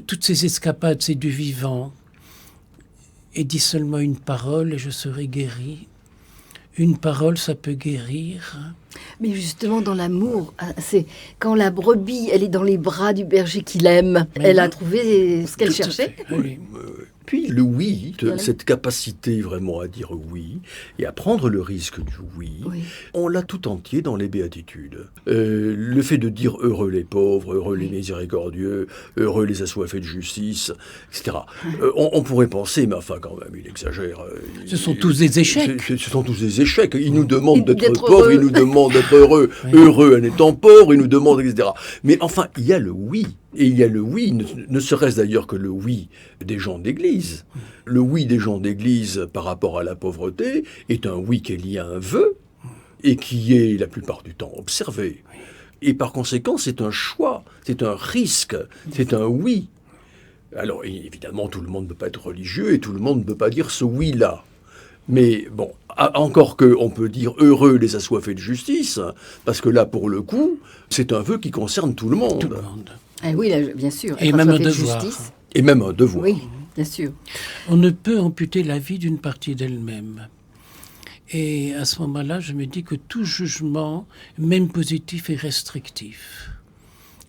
toutes ces escapades, c'est du vivant. Et dis seulement une parole et je serai guéri. Une parole, ça peut guérir. Mais justement, dans l'amour, c'est quand la brebis, elle est dans les bras du berger qui l'aime, elle a trouvé ce qu'elle Tout à cherchait. fait, oui. Puis le oui, Voilà. cette capacité vraiment à dire oui et à prendre le risque du oui, Oui. on l'a tout entier dans les béatitudes. Le fait de dire heureux les pauvres, heureux les miséricordieux, heureux les assoiffés de justice, etc. On pourrait penser, mais enfin quand même, il exagère. Ce sont tous des échecs. Ce sont tous des échecs. Il nous demande Et d'être d'être pauvre, heureux. il nous demande d'être heureux, Oui. heureux en étant pauvre, il nous demande, etc. Mais enfin, il y a le oui. Et il y a le oui, ne serait-ce d'ailleurs que le oui des gens d'église. Le oui des gens d'église par rapport à la pauvreté est un oui qui est lié à un vœu et qui est la plupart du temps observé. Et par conséquent, c'est un choix, c'est un risque, c'est un oui. Alors évidemment, tout le monde ne peut pas être religieux et tout le monde ne peut pas dire ce oui-là. Mais bon, encore qu'on peut dire heureux les assoiffés de justice, parce que là, pour le coup, c'est un vœu qui concerne tout le monde. Tout le monde. Ah oui, là, bien sûr. Et être même un assoiffé de devoir. justice. Et même un devoir. Oui, bien sûr. On ne peut amputer la vie d'une partie d'elle-même. Et à ce moment-là, je me dis que tout jugement, même positif, est restrictif.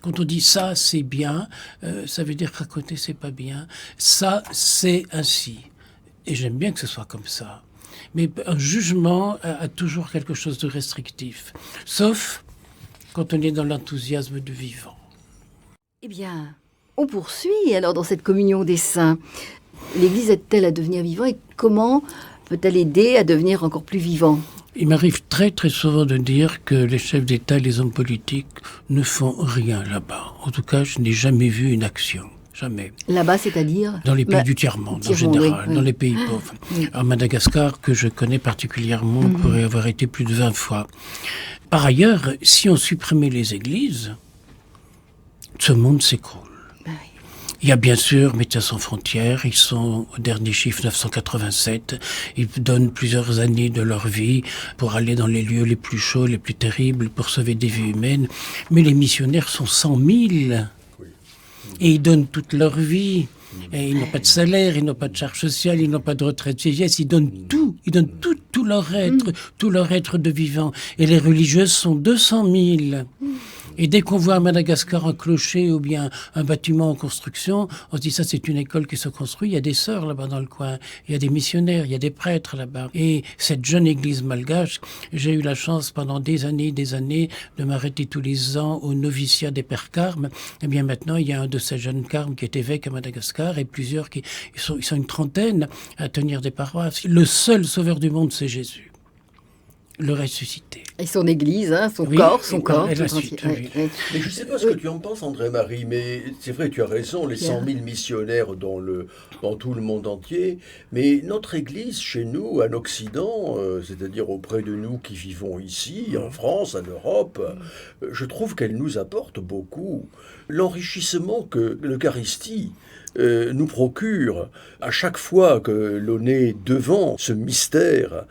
Quand on dit ça, c'est bien, ça veut dire qu'à côté, c'est pas bien. Ça, c'est ainsi. Et j'aime bien que ce soit comme ça. Mais un jugement a toujours quelque chose de restrictif. Sauf quand on est dans l'enthousiasme du vivant. Eh bien, on poursuit alors dans cette communion des saints. L'Église aide-t-elle à devenir vivant et comment peut-elle aider à devenir encore plus vivant ? Il m'arrive très très souvent de dire que les chefs d'État et les hommes politiques ne font rien là-bas. En tout cas, je n'ai jamais vu une action. Jamais. Là-bas, c'est-à-dire Dans les pays du tiers-monde, en tiers-monde, général, oui. dans les pays pauvres. Oui. À Madagascar, que je connais particulièrement, pour y avoir été plus de 20 fois. Par ailleurs, si on supprimait les églises, ce monde s'écroule. Ben oui. Il y a bien sûr Médecins sans frontières, ils sont au dernier chiffre 987, ils donnent plusieurs années de leur vie pour aller dans les lieux les plus chauds, les plus terribles, pour sauver des vies humaines, mais les missionnaires sont 100 000 et ils donnent toute leur vie. Et ils n'ont pas de salaire, ils n'ont pas de charge sociale, ils n'ont pas de retraite vieillesse, ils donnent tout tout leur être de vivant. Et les religieuses sont 200 000. Et dès qu'on voit à Madagascar un clocher ou bien un bâtiment en construction, on se dit ça c'est une école qui se construit, il y a des sœurs là-bas dans le coin, il y a des missionnaires, il y a des prêtres là-bas. Et cette jeune église malgache, j'ai eu la chance pendant des années de m'arrêter tous les ans au noviciat des Pères Carmes. Et bien maintenant, il y a un de ces jeunes Carmes qui est évêque à Madagascar et plusieurs ils sont une trentaine à tenir des paroisses. Le seul sauveur du monde, c'est Jésus. Le ressuscité. Et son église, son corps. Et la suite, oui. Mais je ne sais pas ce que tu en penses, André-Marie, mais c'est vrai, tu as raison, les 100 000 missionnaires dans tout le monde entier, mais notre église, chez nous, en Occident, c'est-à-dire auprès de nous qui vivons ici, en France, en Europe, je trouve qu'elle nous apporte beaucoup. L'enrichissement que l'Eucharistie nous procure à chaque fois que l'on est devant ce mystère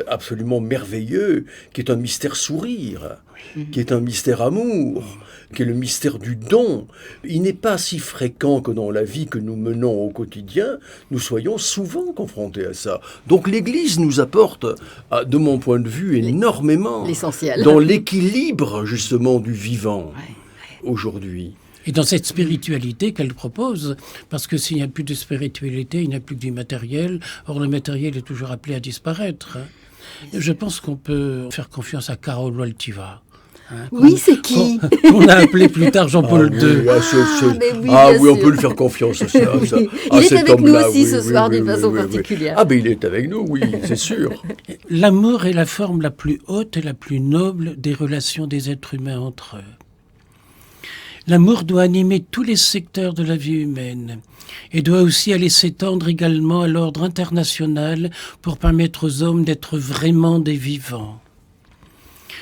absolument merveilleux, qui est un mystère sourire, qui est un mystère amour, qui est le mystère du don. Il n'est pas si fréquent que dans la vie que nous menons au quotidien, nous soyons souvent confrontés à ça. Donc l'Église nous apporte, de mon point de vue, énormément l'essentiel dans l'équilibre justement du vivant aujourd'hui. Et dans cette spiritualité qu'elle propose, parce que s'il n'y a plus de spiritualité, il n'y a plus que du matériel. Or, le matériel est toujours appelé à disparaître. Je pense qu'on peut faire confiance à Karol Wojtyła. Oui, c'est qui On a appelé plus tard Jean-Paul II. Oui, on peut lui faire confiance. Il est avec nous aussi ce soir d'une façon particulière. Ah, mais il est avec nous, oui, c'est sûr. L'amour est la forme la plus haute et la plus noble des relations des êtres humains entre eux. L'amour doit animer tous les secteurs de la vie humaine et doit aussi aller s'étendre également à l'ordre international pour permettre aux hommes d'être vraiment des vivants.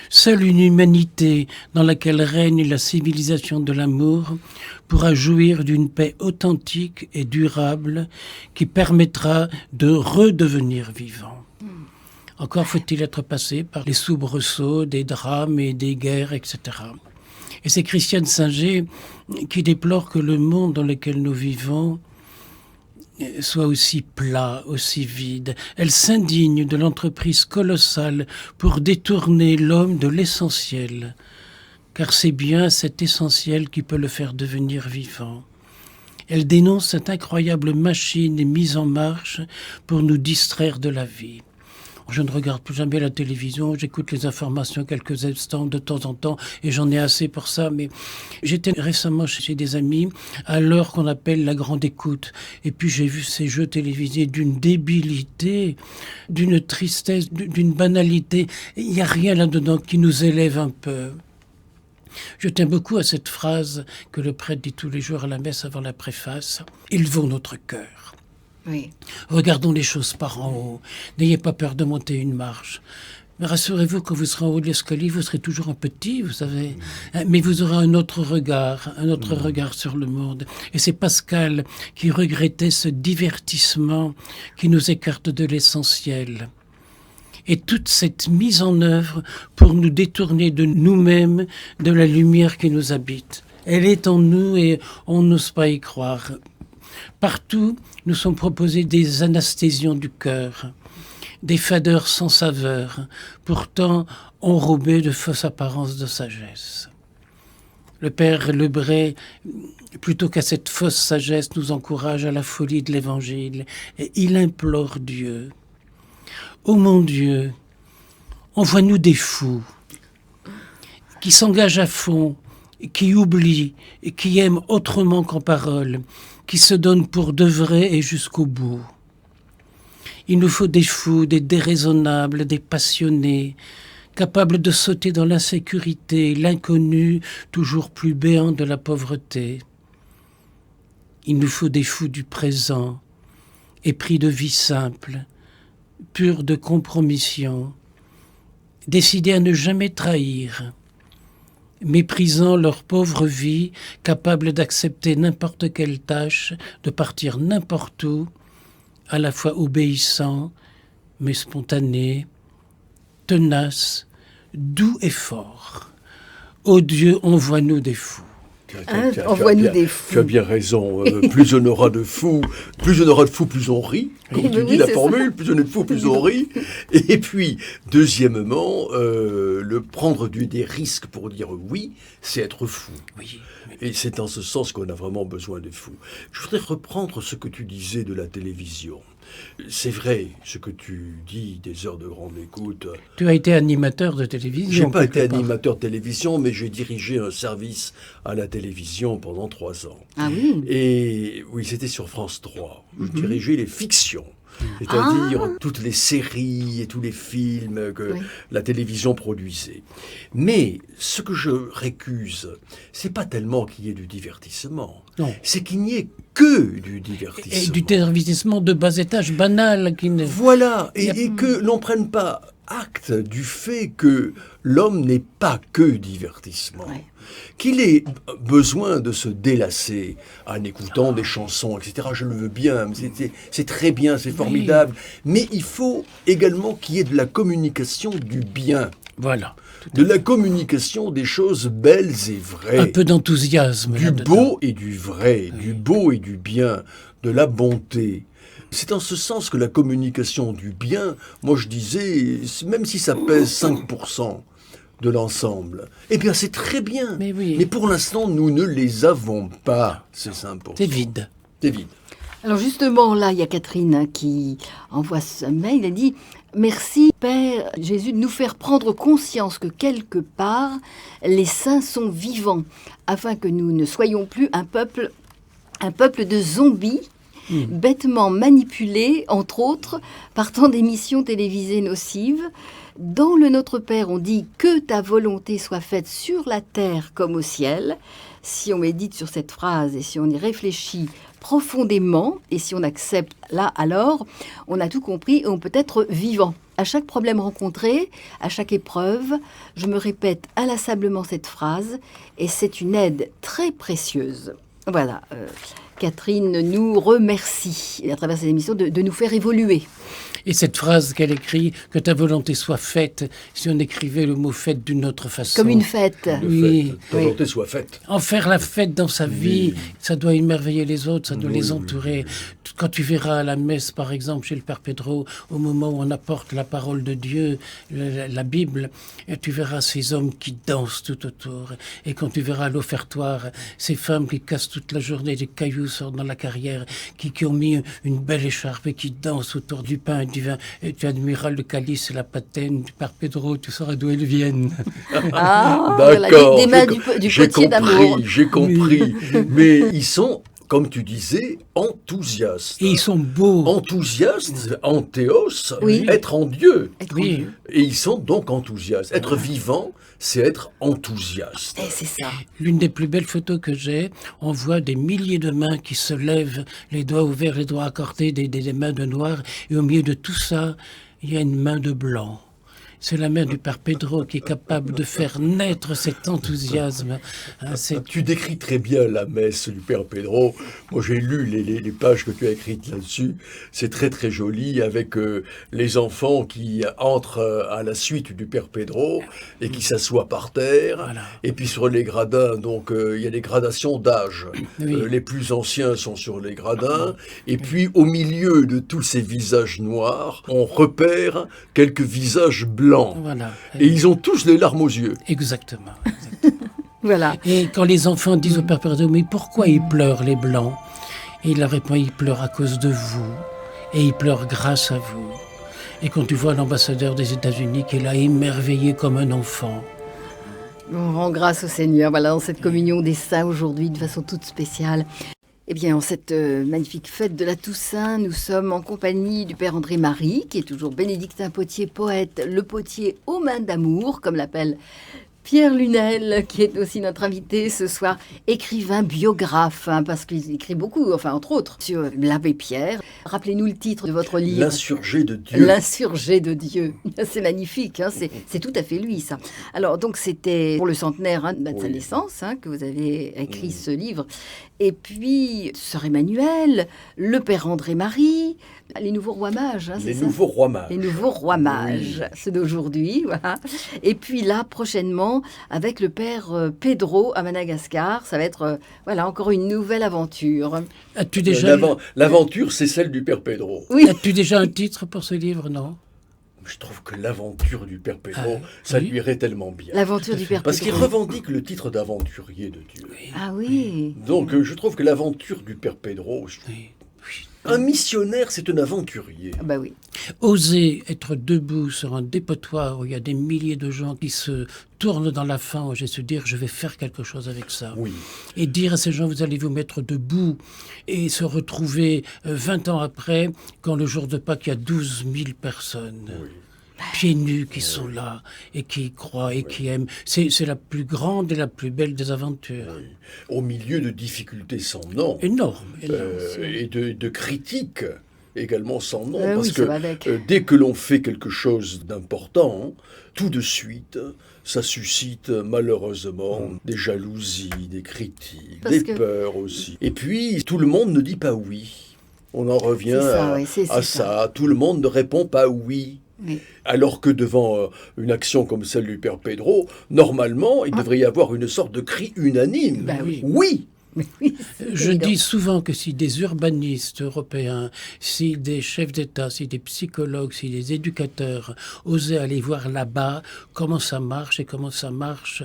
Seule une humanité dans laquelle règne la civilisation de l'amour pourra jouir d'une paix authentique et durable qui permettra de redevenir vivant. Encore faut-il être passé par les soubresauts, des drames et des guerres, etc. Et c'est Christiane Singer qui déplore que le monde dans lequel nous vivons soit aussi plat, aussi vide. Elle s'indigne de l'entreprise colossale pour détourner l'homme de l'essentiel, car c'est bien cet essentiel qui peut le faire devenir vivant. Elle dénonce cette incroyable machine mise en marche pour nous distraire de la vie. Je ne regarde plus jamais la télévision, j'écoute les informations quelques instants de temps en temps et j'en ai assez pour ça. Mais j'étais récemment chez des amis à l'heure qu'on appelle la grande écoute. Et puis j'ai vu ces jeux télévisés d'une débilité, d'une tristesse, d'une banalité. Il n'y a rien là-dedans qui nous élève un peu. Je tiens beaucoup à cette phrase que le prêtre dit tous les jours à la messe avant la préface. « Ils vont notre cœur ». Oui. Regardons les choses par en haut. N'ayez pas peur de monter une marche. Mais rassurez-vous, quand vous serez en haut de l'escalier, vous serez toujours un petit, vous savez. Mais vous aurez un autre regard sur le monde. Et c'est Pascal qui regrettait ce divertissement qui nous écarte de l'essentiel. Et toute cette mise en œuvre pour nous détourner de nous-mêmes, de la lumière qui nous habite. Elle est en nous et on n'ose pas y croire. Partout, nous sont proposés des anasthésions du cœur, des fadeurs sans saveur, pourtant enrobés de fausses apparences de sagesse. Le père Lebray, plutôt qu'à cette fausse sagesse, nous encourage à la folie de l'Évangile et il implore Dieu. Ô mon Dieu, envoie-nous des fous qui s'engagent à fond, qui oublient et qui aiment autrement qu'en parole, qui se donnent pour de vrai et jusqu'au bout. Il nous faut des fous, des déraisonnables, des passionnés, capables de sauter dans l'insécurité, l'inconnu, toujours plus béant de la pauvreté. Il nous faut des fous du présent, épris de vie simple, purs de compromission, décidés à ne jamais trahir, méprisant leur pauvre vie, capables d'accepter n'importe quelle tâche, de partir n'importe où, à la fois obéissants, mais spontanés, tenaces, doux et forts. Ô Dieu, envoie-nous des fous. Envoie-nous des Tu as fous. bien raison. Plus on aura de fous, plus on rit. Comme tu Oui, dis la c'est formule, plus on est de fous, plus on rit. Et puis, deuxièmement, le prendre des risques pour dire oui, c'est être fou. Oui. Et c'est dans ce sens qu'on a vraiment besoin de fous. Je voudrais reprendre ce que tu disais de la télévision. C'est vrai, ce que tu dis des heures de grande écoute. Tu as été animateur de télévision. J'ai pas été quelque part. animateur de télévision, mais j'ai dirigé un service à la télévision pendant 3 ans. Ah oui. Et oui, c'était sur France 3. Je dirigeais les fictions. C'est-à-dire toutes les séries et tous les films que Oui. la télévision produisait. Mais ce que je récuse, c'est pas tellement qu'il y ait du divertissement, Non. c'est qu'il n'y ait que du Et divertissement. du divertissement de bas étage banal qui ne... Voilà, Il y a- et que l'on prenne pas acte du fait que l'homme n'est pas que divertissement. Ouais. Qu'il ait besoin de se délasser en écoutant des chansons, etc. Je le veux bien, c'est très bien, c'est formidable. Mais il faut également qu'il y ait de la communication du bien, Voilà. de la communication des choses belles et vraies. Un peu d'enthousiasme. Du là-dedans. beau et du vrai, du beau et du bien, de la bonté. C'est en ce sens que la communication du bien, moi je disais, même si ça pèse 5% de l'ensemble, eh bien c'est très bien. Mais oui. Mais pour l'instant, nous ne les avons pas, ces 5%. C'est vide. C'est vide. Alors justement, là, il y a Catherine qui envoie ce mail. Elle dit « Merci, Père Jésus, de nous faire prendre conscience que quelque part, les saints sont vivants, afin que nous ne soyons plus un peuple de zombies, bêtement manipulés, entre autres, par tant d'émissions télévisées nocives. Dans le Notre Père, on dit « Que ta volonté soit faite sur la terre comme au ciel ». Si on médite sur cette phrase et si on y réfléchit profondément, et si on accepte là, alors, on a tout compris et on peut être vivant. À chaque problème rencontré, à chaque épreuve, je me répète inlassablement cette phrase et c'est une aide très précieuse. Voilà, Catherine nous remercie à travers cette émission de nous faire évoluer. Et cette phrase qu'elle écrit, que ta volonté soit faite, si on écrivait le mot faite d'une autre façon. Comme une fête. Le Oui. fait, ta volonté soit faite. En faire la fête dans sa vie, Oui. ça doit émerveiller les autres, ça doit Oui, les oui, entourer. Quand tu verras à la messe, par exemple, chez le Père Pedro, au moment où on apporte la parole de Dieu, la Bible, et tu verras ces hommes qui dansent tout autour. Et quand tu verras à l'offertoire, ces femmes qui cassent toute la journée des cailloux dans la carrière, qui ont mis une belle écharpe et qui dansent autour du pain et du vin, et tu admireras le calice et la patène du Père Pedro, tu sauras d'où elles viennent. Ah, voilà, des mains du potier d'amour. J'ai compris. Mais ils sont, comme tu disais, enthousiastes. Et ils sont beaux. Enthousiastes, anthéos, Oui. être en Dieu. Être Oui. en Dieu. Et ils sont donc enthousiastes. Être vivant, c'est être enthousiaste. Eh, c'est ça. L'une des plus belles photos que j'ai, on voit des milliers de mains qui se lèvent, les doigts ouverts, les doigts accordés, des mains de noir, et au milieu de tout ça, il y a une main de blanc. C'est la main du Père Pedro qui est capable de faire naître cet enthousiasme. Hein, Tu décris très bien la messe du Père Pedro. Moi, j'ai lu les pages que tu as écrites là-dessus. C'est très, très joli avec les enfants qui entrent à la suite du Père Pedro et qui s'assoient par terre. Voilà. Et puis sur les gradins, donc, il y a des gradations d'âge. Oui. Les plus anciens sont sur les gradins. Et puis, au milieu de tous ces visages noirs, on repère quelques visages blancs. Voilà. Et ils ont tous les larmes aux yeux. Exactement. Voilà. Et quand les enfants disent au Père Pedro, mais pourquoi ils pleurent les blancs? Et il leur répond, ils pleurent à cause de vous. Et ils pleurent grâce à vous. Et quand tu vois l'ambassadeur des États-Unis qui est là émerveillé comme un enfant. On rend grâce au Seigneur, voilà, dans cette communion des saints aujourd'hui, de façon toute spéciale. Eh bien, en cette magnifique fête de la Toussaint, nous sommes en compagnie du Père André-Marie, qui est toujours bénédictin potier, poète, le potier aux mains d'amour, comme l'appelle Pierre Lunel, qui est aussi notre invité ce soir, écrivain, biographe, hein, parce qu'il écrit beaucoup, enfin entre autres, sur l'abbé Pierre. Rappelez-nous le titre de votre livre. L'insurgé de Dieu. L'insurgé de Dieu. C'est magnifique, hein, c'est tout à fait lui, ça. Alors, donc, c'était pour le centenaire hein, de sa naissance hein, que vous avez écrit ce livre. Et puis, Sœur Emmanuel, le Père André-Marie, les nouveaux rois mages. Hein, Les c'est ça nouveaux rois mages. Les nouveaux rois mages, ceux d'aujourd'hui, voilà. Et puis là, prochainement, maintenant avec le père Pedro à Madagascar. Ça va être encore une nouvelle aventure. As-tu déjà, L'aventure, c'est celle du père Pedro. Oui. as-tu déjà un titre pour ce livre, non? Je trouve que l'aventure du père Pedro, Ah, ça oui. lui irait tellement bien. L'aventure du père Parce qu'il Pedro. revendique le titre d'aventurier de Dieu. Ah oui. Donc je trouve que l'aventure du père Pedro, Oui. un missionnaire, c'est un aventurier. Ah bah oui. Oser être debout sur un dépotoir où il y a des milliers de gens qui se tournent dans la fange et se dire je vais faire quelque chose avec ça. Oui. Et dire à ces gens vous allez vous mettre debout et se retrouver 20 ans après quand le jour de Pâques il y a 12 000 personnes. Oui. Pieds nus qui sont là et qui y croient et qui aiment. C'est la plus grande et la plus belle des aventures. Oui. Au milieu de difficultés sans nom. Énorme. Et de critiques également sans nom. Oui, parce ça que va avec. dès que l'on fait quelque chose d'important, tout de suite, ça suscite malheureusement des jalousies, des critiques, Parce des que- peurs aussi. Et puis, tout le monde ne dit pas oui. On en revient C'est ça, à, oui, c'est à ça. ça. Tout le monde ne répond pas oui. Oui. Alors que devant une action comme celle du père Pedro, normalement, il devrait y avoir une sorte de cri unanime. Bah oui. Oui. Mais oui, c'est Je évident. dis souvent que si des urbanistes européens, si des chefs d'État, si des psychologues, si des éducateurs osaient aller voir là-bas comment ça marche et comment ça marche,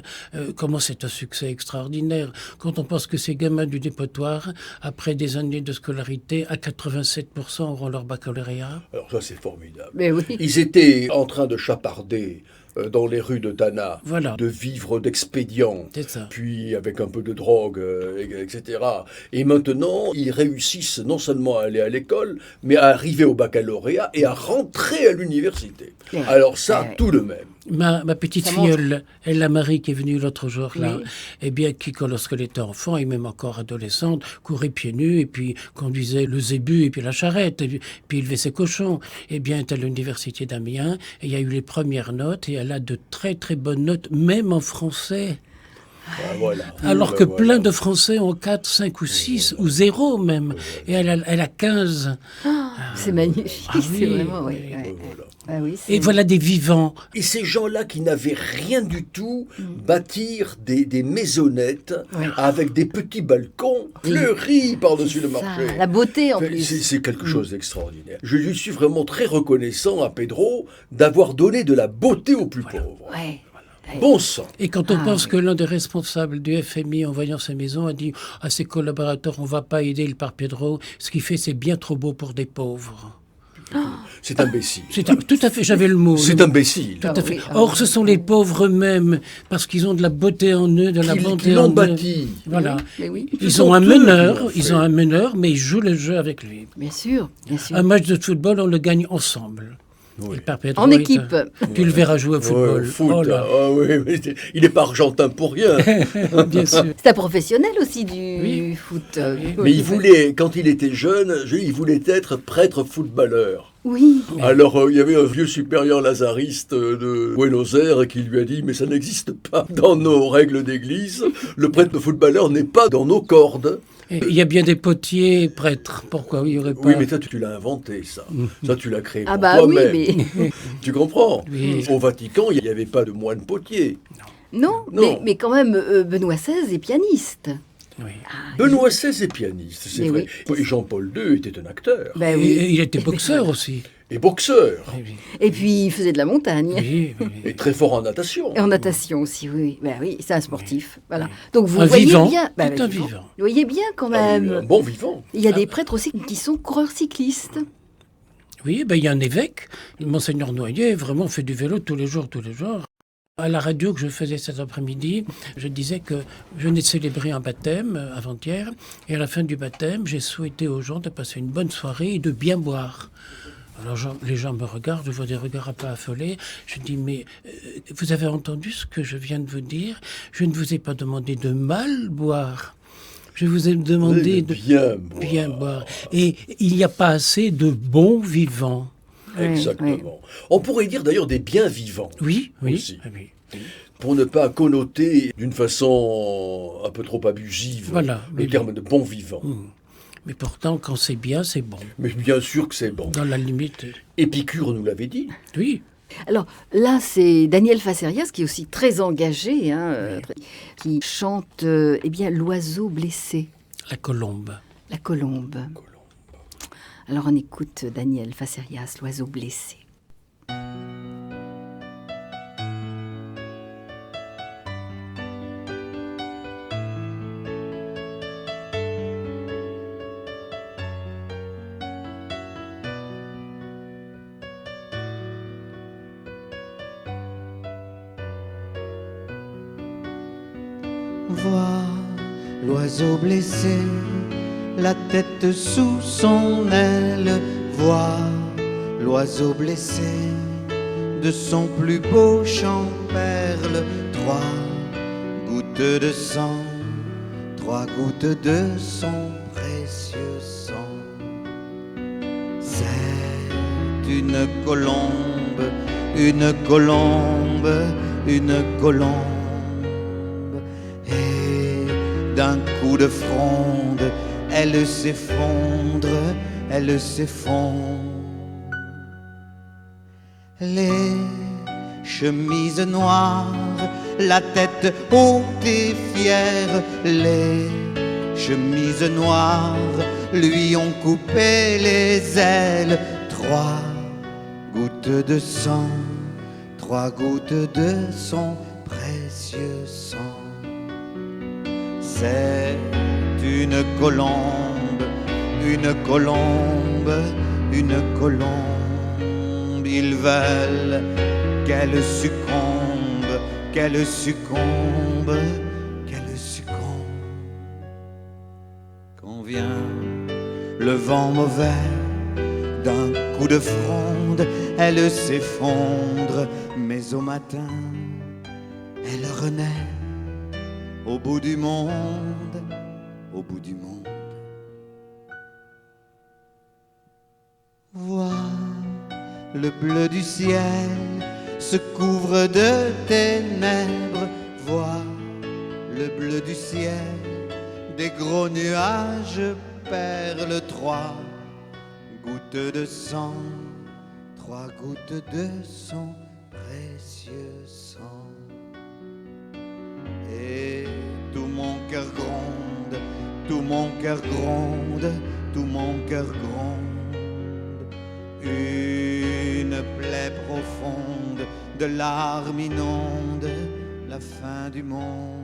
comment c'est un succès extraordinaire. Quand on pense que ces gamins du dépotoir, après des années de scolarité, à 87% auront leur baccalauréat. Alors ça, c'est formidable. Mais oui. Ils étaient en train de chaparder dans les rues de Tana, Voilà. de vivre d'expédients, C'est ça. puis avec un peu de drogue, etc. Et maintenant, ils réussissent non seulement à aller à l'école, mais à arriver au baccalauréat et à rentrer à l'université. Ouais. Alors ça, Ouais. tout de même. Ma petite Ça montre. filleule, Ella Marie, qui est venue l'autre jour là, Oui. eh bien, qui, lorsqu'elle était enfant et même encore adolescente, courait pieds nus et puis conduisait le zébu et puis la charrette, et puis élevait ses cochons. Eh bien, elle est à l'université d'Amiens et il y a eu les premières notes et elle a de très très bonnes notes, même en français. Ah, voilà. Alors Ben que voilà. plein de Français ont 4, 5 ou 6 ou 0 même. Et elle a 15. C'est magnifique, Ah oui, c'est vraiment, oui. oui, ouais. Ben voilà. Ah oui, c'est- Et voilà des vivants. Et ces gens-là qui n'avaient rien du tout, bâtir des maisonnettes Ouais. avec des petits balcons fleuris par-dessus le Ça, marché. la beauté en C'est- plus. C'est quelque chose d'extraordinaire. Je lui suis vraiment très reconnaissant à Pedro d'avoir donné de la beauté aux plus pauvres. Ouais. Bon sang. Et quand on Ah, pense oui. que l'un des responsables du FMI, en voyant sa maison, a dit à ses collaborateurs, on ne va pas aider le père Pedro, ce qu'il fait, c'est bien trop beau pour des pauvres. C'est imbécile. Tout à fait, j'avais le mot. C'est le mot. imbécile. Tout à fait. oui, Or, ce sont les pauvres eux-mêmes, parce qu'ils ont de la beauté en eux, de la Qui bonté l'ont en eux. bâti. Voilà. Mais oui, Ce Ils sont ont un eux qui meneur, l'ont ils fait. ont un meneur, mais ils jouent le jeu avec lui. bien sûr, bien sûr. Un match de football, on le gagne ensemble. Oui. Et le père Pedro En est équipe. Tu le verras jouer au football. Ouais, foot, Oh là. ah oui, mais il n'est pas argentin pour rien. Bien sûr. C'est un professionnel aussi du Oui. foot. Mais il voulait, quand il était jeune, il voulait être prêtre footballeur. Oui. Alors, il y avait un vieux supérieur lazariste de Buenos Aires qui lui a dit « Mais ça n'existe pas dans nos règles d'église. Le prêtre footballeur n'est pas dans nos cordes. Et il y a bien des potiers prêtres. Pourquoi il n'y aurait » pas Oui, mais toi, tu l'as inventé, ça. Ça, tu l'as créé Ah pour bah oui, toi-même. mais... Tu comprends? Oui. Au Vatican, il n'y avait pas de moine potier. Non, Non. mais quand même, Benoît XVI est pianiste. Oui. Benoît XVI est pianiste, c'est Mais vrai. oui. Et Jean-Paul II était un acteur. Ben Et oui. il était boxeur aussi. Et boxeur. Oui, oui. Et puis, il faisait de la montagne. Oui, oui, oui. Et très fort en natation. Et en natation aussi, oui. Ben oui, c'est un sportif. Voilà. Donc vous Un voyez vivant, bien. Ben, tout un vivant. vivant. Vous voyez bien quand Ah, même. un bon vivant. Il y a des prêtres aussi qui sont coureurs cyclistes. Oui, ben, il y a un évêque, Monseigneur Noyer, vraiment fait du vélo tous les jours, tous les jours. À la radio que je faisais cet après-midi, je disais que je venais de célébrer un baptême avant-hier, et à la fin du baptême, j'ai souhaité aux gens de passer une bonne soirée et de bien boire. Alors les gens me regardent, je vois des regards un peu affolés. Je dis, mais vous avez entendu ce que je viens de vous dire? Je ne vous ai pas demandé de mal boire. Je vous ai demandé de bien boire. boire. Et il n'y a pas assez de bons vivants. Exactement. On pourrait dire d'ailleurs des bien vivants. Oui, oui. Aussi. Ah oui. Pour ne pas connoter d'une façon un peu trop abusive Voilà, le oui, terme de bon vivant. Mais pourtant, quand c'est bien, c'est bon. Mais bien sûr que c'est bon. Dans la limite, Épicure nous l'avait dit. oui. Alors là, c'est Daniel Facerias qui est aussi très engagé, qui chante l'oiseau blessé, La colombe. la colombe. Alors on écoute Daniel Facerias, l'oiseau blessé. Vois l'oiseau blessé, la tête sous son aile. Vois l'oiseau blessé, de son plus beau chant perle. 3 gouttes de sang, 3 gouttes de son précieux sang. C'est une colombe, une colombe, une colombe. D'un coup de fronde, elle s'effondre, elle s'effondre. Les chemises noires, la tête haute et fière, les chemises noires lui ont coupé les ailes. 3 gouttes de sang, 3 gouttes de son précieux sang. C'est une colombe, une colombe, une colombe. Ils veulent qu'elle succombe, qu'elle succombe, qu'elle succombe. Quand vient le vent mauvais, d'un coup de fronde, elle s'effondre. Mais au matin, elle renaît. Au bout du monde, au bout du monde. Vois le bleu du ciel se couvre de ténèbres. Vois le bleu du ciel, des gros nuages perles. 3 gouttes de sang, 3 gouttes de son précieux sang. Et tout mon cœur gronde, tout mon cœur gronde, tout mon cœur gronde. Une plaie profonde de larmes inonde la fin du monde.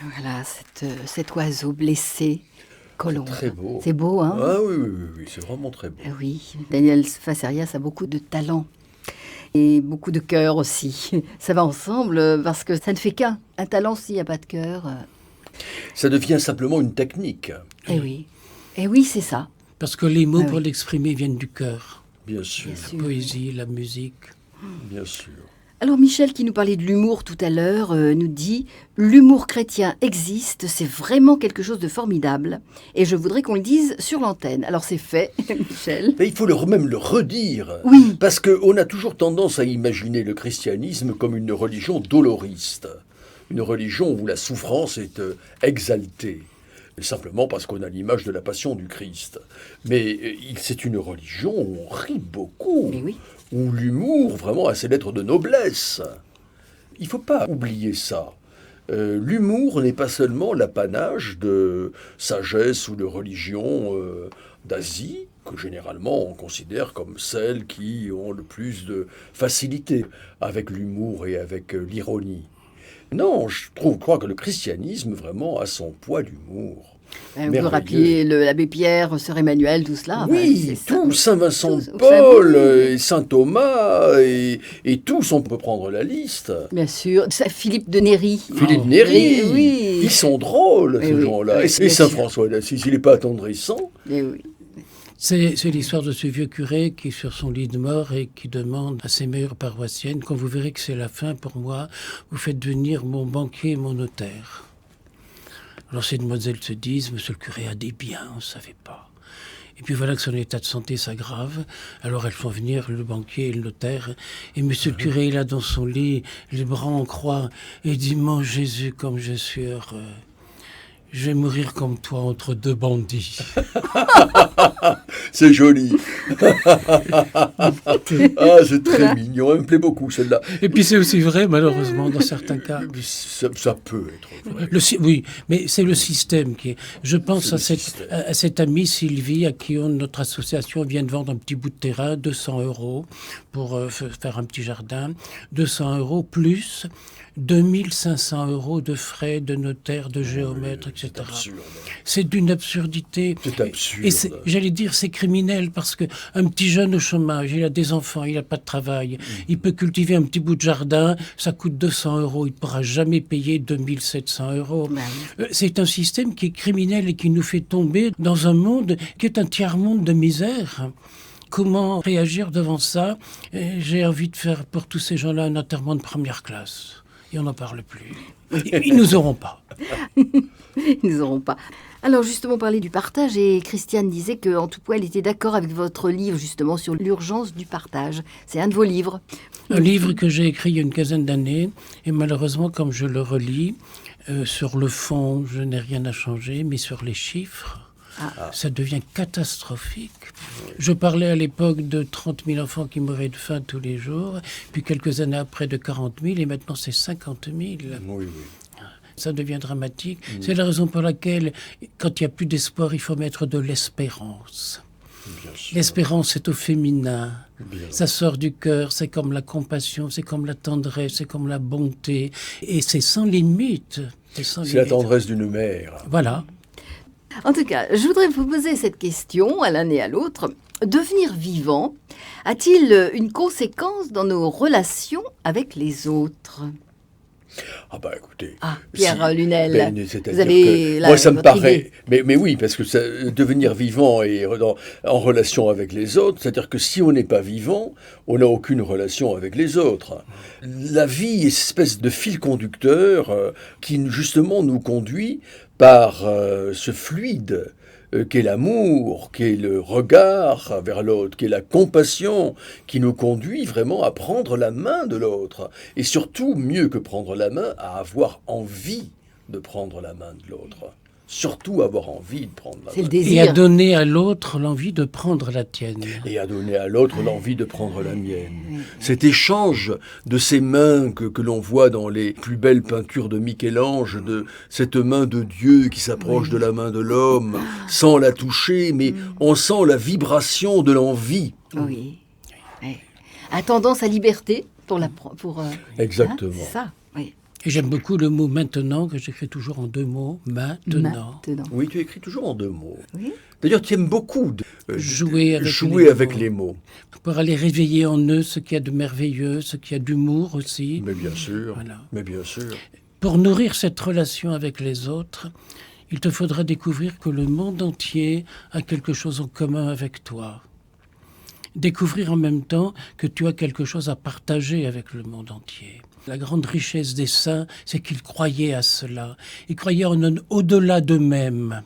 Voilà, cet oiseau blessé, colombe. Très beau. C'est beau, hein? Ah oui, c'est vraiment très beau. Oui, Daniel Facerias a beaucoup de talent et beaucoup de cœur aussi. Ça va ensemble parce que ça ne fait qu'un. Un talent s'il n'y a pas de cœur. Ça devient simplement une technique. Eh oui, c'est ça. Parce que les mots Ah pour oui. l'exprimer viennent du cœur. Bien sûr, Bien sûr. La poésie, la musique. bien sûr. Alors Michel, qui nous parlait de l'humour tout à l'heure, nous dit « L'humour chrétien existe, c'est vraiment quelque chose de formidable. Et je voudrais qu'on le dise sur l'antenne. » Alors c'est fait, Michel. Mais il faut même le redire. Oui. Parce qu'on a toujours tendance à imaginer le christianisme comme une religion doloriste. Une religion où la souffrance est exaltée. Simplement parce qu'on a l'image de la passion du Christ. Mais c'est une religion où on rit beaucoup. Mais oui. Où l'humour vraiment a ses lettres de noblesse. Il ne faut pas oublier ça. L'humour n'est pas seulement l'apanage de sagesse ou de religion d'Asie, que généralement on considère comme celles qui ont le plus de facilité avec l'humour et avec l'ironie. Non, je crois que le christianisme vraiment a son poids d'humour. On peut Merveilleux. rappeler l'abbé Pierre, sœur Emmanuel, tout cela. Oui, c'est ça. tout, Saint Vincent de Tout, Paul, Saint- et Saint Thomas, et tous, on peut prendre la liste. Bien sûr. Philippe de Néry. Philippe Néry, Oui. ils sont drôles, Eh ces oui, gens-là. oui, Et bien Saint sûr. François d'Assise, il n'est pas attendrissant. Eh oui. C'est l'histoire de ce vieux curé qui est sur son lit de mort et qui demande à ses meilleures paroissiennes, quand vous verrez que c'est la fin pour moi, vous faites venir mon banquier et mon notaire. Alors ces demoiselles se disent, monsieur le curé a des biens, on ne savait pas. Et puis voilà que son état de santé s'aggrave. Alors elles font venir le banquier et le notaire. Et monsieur le curé est là dans son lit, les bras en croix, et dit, mon Jésus, comme je suis heureux. Je vais mourir comme toi entre deux bandits. C'est joli. Ah, c'est très mignon. Elle me plaît beaucoup, celle-là. Et puis c'est aussi vrai, malheureusement, dans certains cas. Ça peut être vrai. Oui, mais c'est le système qui est... Je pense C'est à cette amie Sylvie, à qui notre association vient de vendre un petit bout de terrain, 200 € pour faire un petit jardin. 200 € plus 2500 € de frais de notaire, de géomètre, etc. C'est absurde. C'est d'une absurdité. C'est absurde. Et j'allais dire, c'est criminel parce que un petit jeune au chômage, il a des enfants, il n'a pas de travail, il peut cultiver un petit bout de jardin, ça coûte 200 €, il ne pourra jamais payer 2700 €. C'est un système qui est criminel et qui nous fait tomber dans un monde qui est un tiers-monde de misère. Comment réagir devant ça? J'ai envie de faire pour tous ces gens-là un enterrement de première classe. Et on n'en parle plus. Ils nous auront pas. Ils nous auront pas. Alors justement, parler du partage, et Christiane disait qu'en tout point, elle était d'accord avec votre livre justement sur l'urgence du partage. C'est un de vos livres. Un livre que j'ai écrit il y a une quinzaine d'années, et malheureusement, comme je le relis, sur le fond, je n'ai rien à changer, mais sur les chiffres, ça devient catastrophique. Je parlais à l'époque de 30 000 enfants qui mouraient de faim tous les jours, puis quelques années après de 40 000, et maintenant c'est 50 000. Oui, oui. Ça devient dramatique. C'est la raison pour laquelle, quand il n'y a plus d'espoir, il faut mettre de l'espérance. L'espérance, c'est au féminin. Ça sort du cœur, c'est comme la compassion, c'est comme la tendresse, c'est comme la bonté. Et c'est sans limite. C'est la tendresse d'une mère. Voilà. En tout cas, je voudrais vous poser cette question à l'un et à l'autre. Devenir vivant a-t-il une conséquence dans nos relations avec les autres ? Ah bah écoutez... Pierre Lunel, c'est-à-dire vous avez moi ça me votre paraît... Mais oui, parce que devenir vivant et en relation avec les autres, c'est-à-dire que si on n'est pas vivant, on n'a aucune relation avec les autres. La vie est une espèce de fil conducteur qui justement nous conduit par ce fluide qu'est l'amour, qu'est le regard vers l'autre, qu'est la compassion, qui nous conduit vraiment à prendre la main de l'autre. Et surtout, mieux que prendre la main, à avoir envie de prendre la main de l'autre. Surtout avoir envie de prendre la main. C'est le désir. Et à donner à l'autre l'envie de prendre la tienne. Et à donner à l'autre l'envie de prendre la mienne. Cet échange de ces mains que l'on voit dans les plus belles peintures de Michel-Ange, de cette main de Dieu qui s'approche de la main de l'homme, sans la toucher, mais on sent la vibration de l'envie. Oui. A tendance à liberté pour Exactement. C'est ça, oui. Et j'aime beaucoup le mot « maintenant » que j'écris toujours en 2 mots. Maintenant. Oui, tu écris toujours en 2 mots. Oui. D'ailleurs, tu aimes beaucoup jouer avec les mots. Pour aller réveiller en eux ce qu'il y a de merveilleux, ce qu'il y a d'humour aussi. Mais bien sûr, voilà. Mais bien sûr. Pour nourrir cette relation avec les autres, il te faudra découvrir que le monde entier a quelque chose en commun avec toi. Découvrir en même temps que tu as quelque chose à partager avec le monde entier. La grande richesse des saints, c'est qu'ils croyaient à cela. Ils croyaient en un au-delà d'eux-mêmes.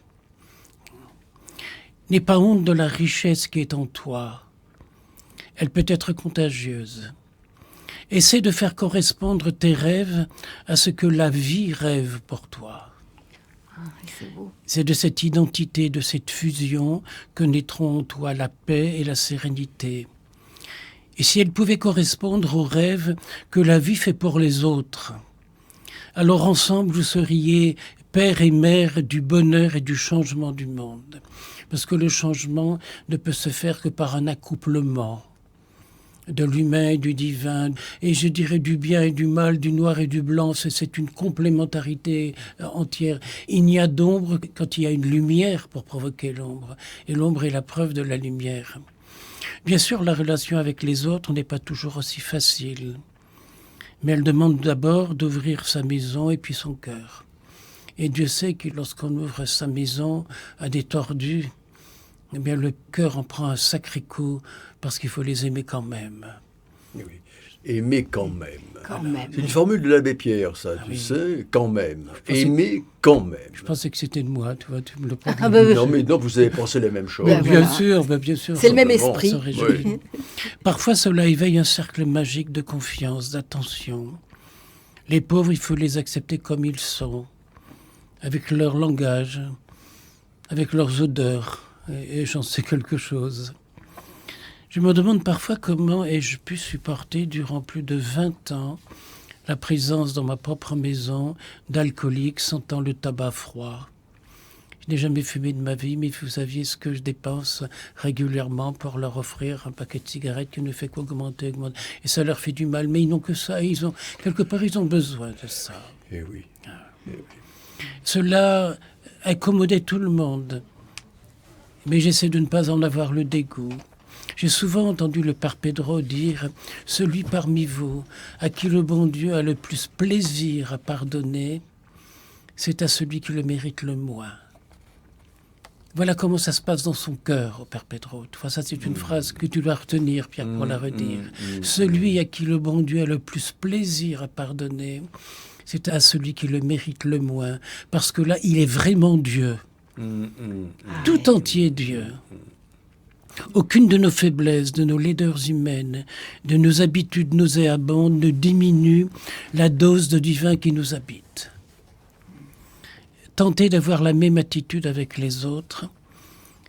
N'aie pas honte de la richesse qui est en toi. Elle peut être contagieuse. Essaie de faire correspondre tes rêves à ce que la vie rêve pour toi. C'est beau. C'est de cette identité, de cette fusion que naîtront en toi la paix et la sérénité. Et si elle pouvait correspondre aux rêves que la vie fait pour les autres, alors ensemble vous seriez père et mère du bonheur et du changement du monde. Parce que le changement ne peut se faire que par un accouplement de l'humain et du divin, et je dirais du bien et du mal, du noir et du blanc, c'est une complémentarité entière. Il n'y a d'ombre quand il y a une lumière pour provoquer l'ombre, et l'ombre est la preuve de la lumière. Bien sûr, la relation avec les autres n'est pas toujours aussi facile, mais elle demande d'abord d'ouvrir sa maison et puis son cœur. Et Dieu sait que lorsqu'on ouvre sa maison à des tordus, eh bien le cœur en prend un sacré coup parce qu'il faut les aimer quand même. Oui. Aimer quand même. Quand même. C'est une formule de l'abbé Pierre, ça, tu oui. sais, quand même. pensais Aimer quand même. Je pensais que c'était de moi, tu vois, tu me le prends. Ah bah, Non, mais non, vous avez pensé la même chose. Ben bien voilà. sûr, bien sûr. C'est le même Simplement. esprit. Ça réjouit. Oui. Parfois, cela éveille un cercle magique de confiance, d'attention. Les pauvres, il faut les accepter comme ils sont, avec leur langage, avec leurs odeurs, et j'en sais quelque chose. Je me demande parfois comment ai-je pu supporter durant plus de 20 ans la présence dans ma propre maison d'alcooliques sentant le tabac froid. Je n'ai jamais fumé de ma vie, mais vous saviez ce que je dépense régulièrement pour leur offrir un paquet de cigarettes qui ne fait qu'augmenter. Et ça leur fait du mal, mais ils n'ont que ça. Et quelque part, ils ont besoin de ça. Eh oui. Cela incommodait tout le monde. Mais j'essaie de ne pas en avoir le dégoût. J'ai souvent entendu le père Pedro dire « Celui parmi vous à qui le bon Dieu a le plus plaisir à pardonner, c'est à celui qui le mérite le moins. » Voilà comment ça se passe dans son cœur, au père Pedro. Tu vois, ça, c'est une phrase que tu dois retenir, Pierre, pour la redire. Celui à qui le bon Dieu a le plus plaisir à pardonner, c'est à celui qui le mérite le moins. Parce que là, il est vraiment Dieu. Tout entier Dieu. Aucune de nos faiblesses, de nos laideurs humaines, de nos habitudes nauséabondes ne diminue la dose de divin qui nous habite. Tenter d'avoir la même attitude avec les autres,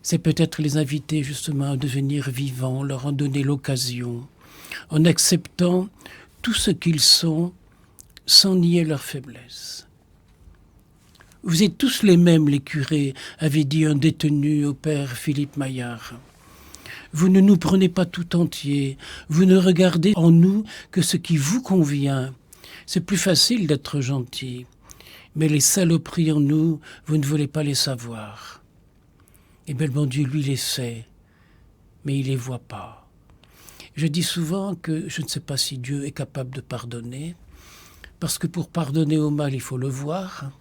c'est peut-être les inviter justement à devenir vivants, leur en donner l'occasion, en acceptant tout ce qu'ils sont sans nier leurs faiblesses. Vous êtes tous les mêmes, les curés, avait dit un détenu au père Philippe Maillard. Vous ne nous prenez pas tout entier, vous ne regardez en nous que ce qui vous convient. C'est plus facile d'être gentil, mais les saloperies en nous, vous ne voulez pas les savoir. Et bien le bon Dieu, lui, les sait, mais il les voit pas. Je dis souvent que je ne sais pas si Dieu est capable de pardonner, parce que pour pardonner au mal, il faut le voir.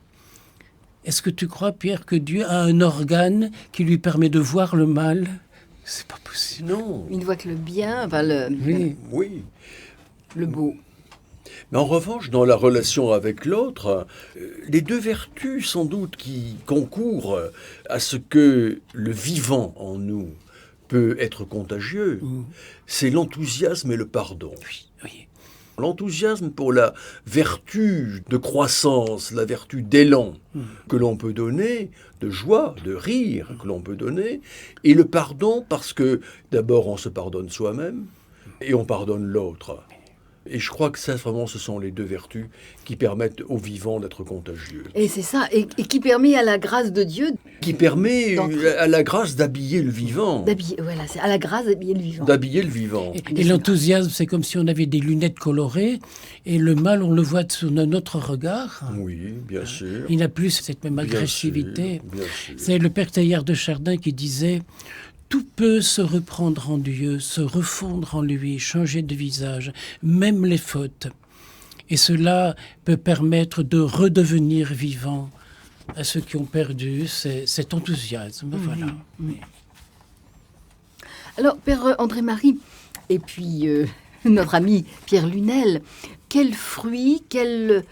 Est-ce que tu crois, Pierre, que Dieu a un organe qui lui permet de voir le mal ? C'est pas possible. Non. Il ne voit que le bien, Oui. le beau. Mais en revanche, dans la relation avec l'autre, les deux vertus sans doute qui concourent à ce que le vivant en nous peut être contagieux, c'est l'enthousiasme et le pardon. Oui. L'enthousiasme pour la vertu de croissance, la vertu d'élan que l'on peut donner, de joie, de rire que l'on peut donner, et le pardon parce que d'abord on se pardonne soi-même et on pardonne l'autre. Et je crois que ça, vraiment, ce sont les deux vertus qui permettent aux vivants d'être contagieux. Et c'est ça, et qui permet à la grâce de Dieu Qui permet d'entrer. à la grâce d'habiller le vivant. d'habiller. Voilà, c'est à la grâce d'habiller le vivant. D'habiller le vivant. Et l'enthousiasme, c'est comme si on avait des lunettes colorées, et le mal, on le voit sous un autre regard. Oui, bien sûr. Il n'a plus cette même Bien agressivité. sûr, bien sûr. C'est le père Teilhard de Chardin qui disait « Tout peut se reprendre en Dieu, se refondre en lui, changer de visage, même les fautes. Et cela peut permettre de redevenir vivant à ceux qui ont perdu cet enthousiasme. Voilà. Alors, Père André-Marie, et puis notre ami Pierre Lunel, quel fruit, quel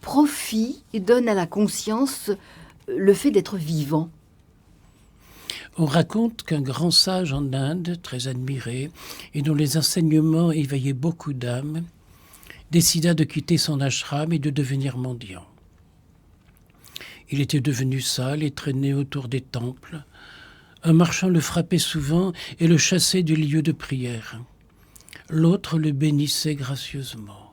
profit donne à la conscience le fait d'être vivant ? On raconte qu'un grand sage en Inde, très admiré, et dont les enseignements éveillaient beaucoup d'âmes, décida de quitter son ashram et de devenir mendiant. Il était devenu sale et traînait autour des temples. Un marchand le frappait souvent et le chassait du lieu de prière. L'autre le bénissait gracieusement.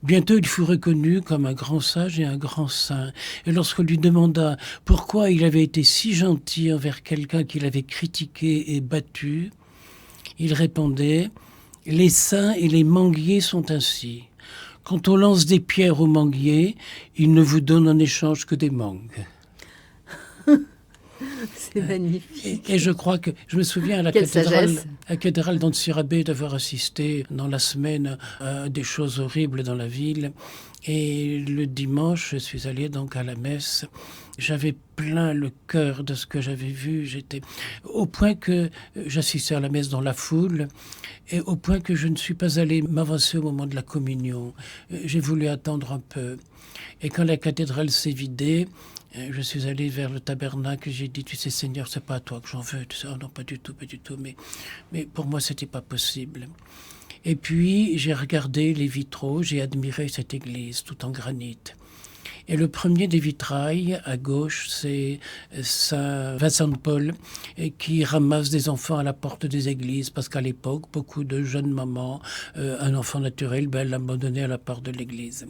Bientôt, il fut reconnu comme un grand sage et un grand saint. Et lorsqu'on lui demanda pourquoi il avait été si gentil envers quelqu'un qu'il avait critiqué et battu, il répondait « Les saints et les manguiers sont ainsi. Quand on lance des pierres aux manguiers, ils ne vous donnent en échange que des mangues. » C'est magnifique. Et je crois que, je me souviens à la Quelle sagesse. cathédrale d'Antsirabe d'avoir assisté dans la semaine à des choses horribles dans la ville. Et le dimanche, je suis allé donc à la messe. J'avais plein le cœur de ce que j'avais vu. J'étais au point que j'assistais à la messe dans la foule et au point que je ne suis pas allé m'avancer au moment de la communion. J'ai voulu attendre un peu. Et quand la cathédrale s'est vidée, je suis allé vers le tabernacle et j'ai dit, tu sais Seigneur, c'est pas à toi que j'en veux. Tu sais, oh non, pas du tout. Mais pour moi, c'était pas possible. Et puis, j'ai regardé les vitraux, j'ai admiré cette église, tout en granit. Et le premier des vitrails, à gauche, c'est Saint Vincent de Paul, qui ramasse des enfants à la porte des églises, parce qu'à l'époque, beaucoup de jeunes mamans, un enfant naturel, l'abandonnaient à la porte de l'église.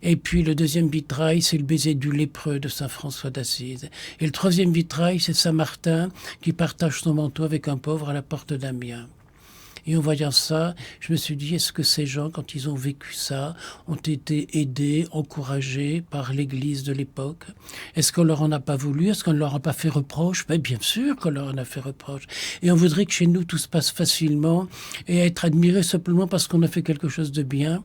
Et puis le deuxième vitrail, c'est le baiser du lépreux de Saint François d'Assise. Et le troisième vitrail, c'est Saint Martin, qui partage son manteau avec un pauvre à la porte d'Amiens. Et en voyant ça, je me suis dit, est-ce que ces gens, quand ils ont vécu ça, ont été aidés, encouragés par l'Église de l'époque? Est-ce qu'on leur en a pas voulu? Est-ce qu'on ne leur a pas fait reproche? Mais bien sûr qu'on leur en a fait reproche. Et on voudrait que chez nous, tout se passe facilement et être admiré simplement parce qu'on a fait quelque chose de bien.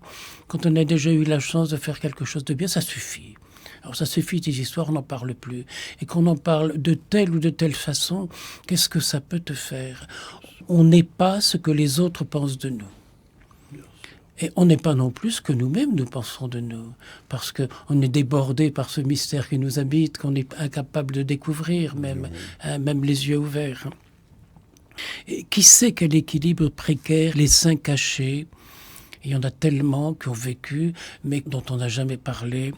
Quand on a déjà eu la chance de faire quelque chose de bien, ça suffit. Alors ça suffit, des histoires, on n'en parle plus. Et qu'on en parle de telle ou de telle façon, qu'est-ce que ça peut te faire? On n'est pas ce que les autres pensent de nous. Et on n'est pas non plus ce que nous-mêmes nous pensons de nous. Parce qu'on est débordé par ce mystère qui nous habite, qu'on est incapable de découvrir, même les yeux ouverts. Et qui sait quel équilibre précaire, les saints cachés, il y en a tellement qui ont vécu, mais dont on n'a jamais parlé.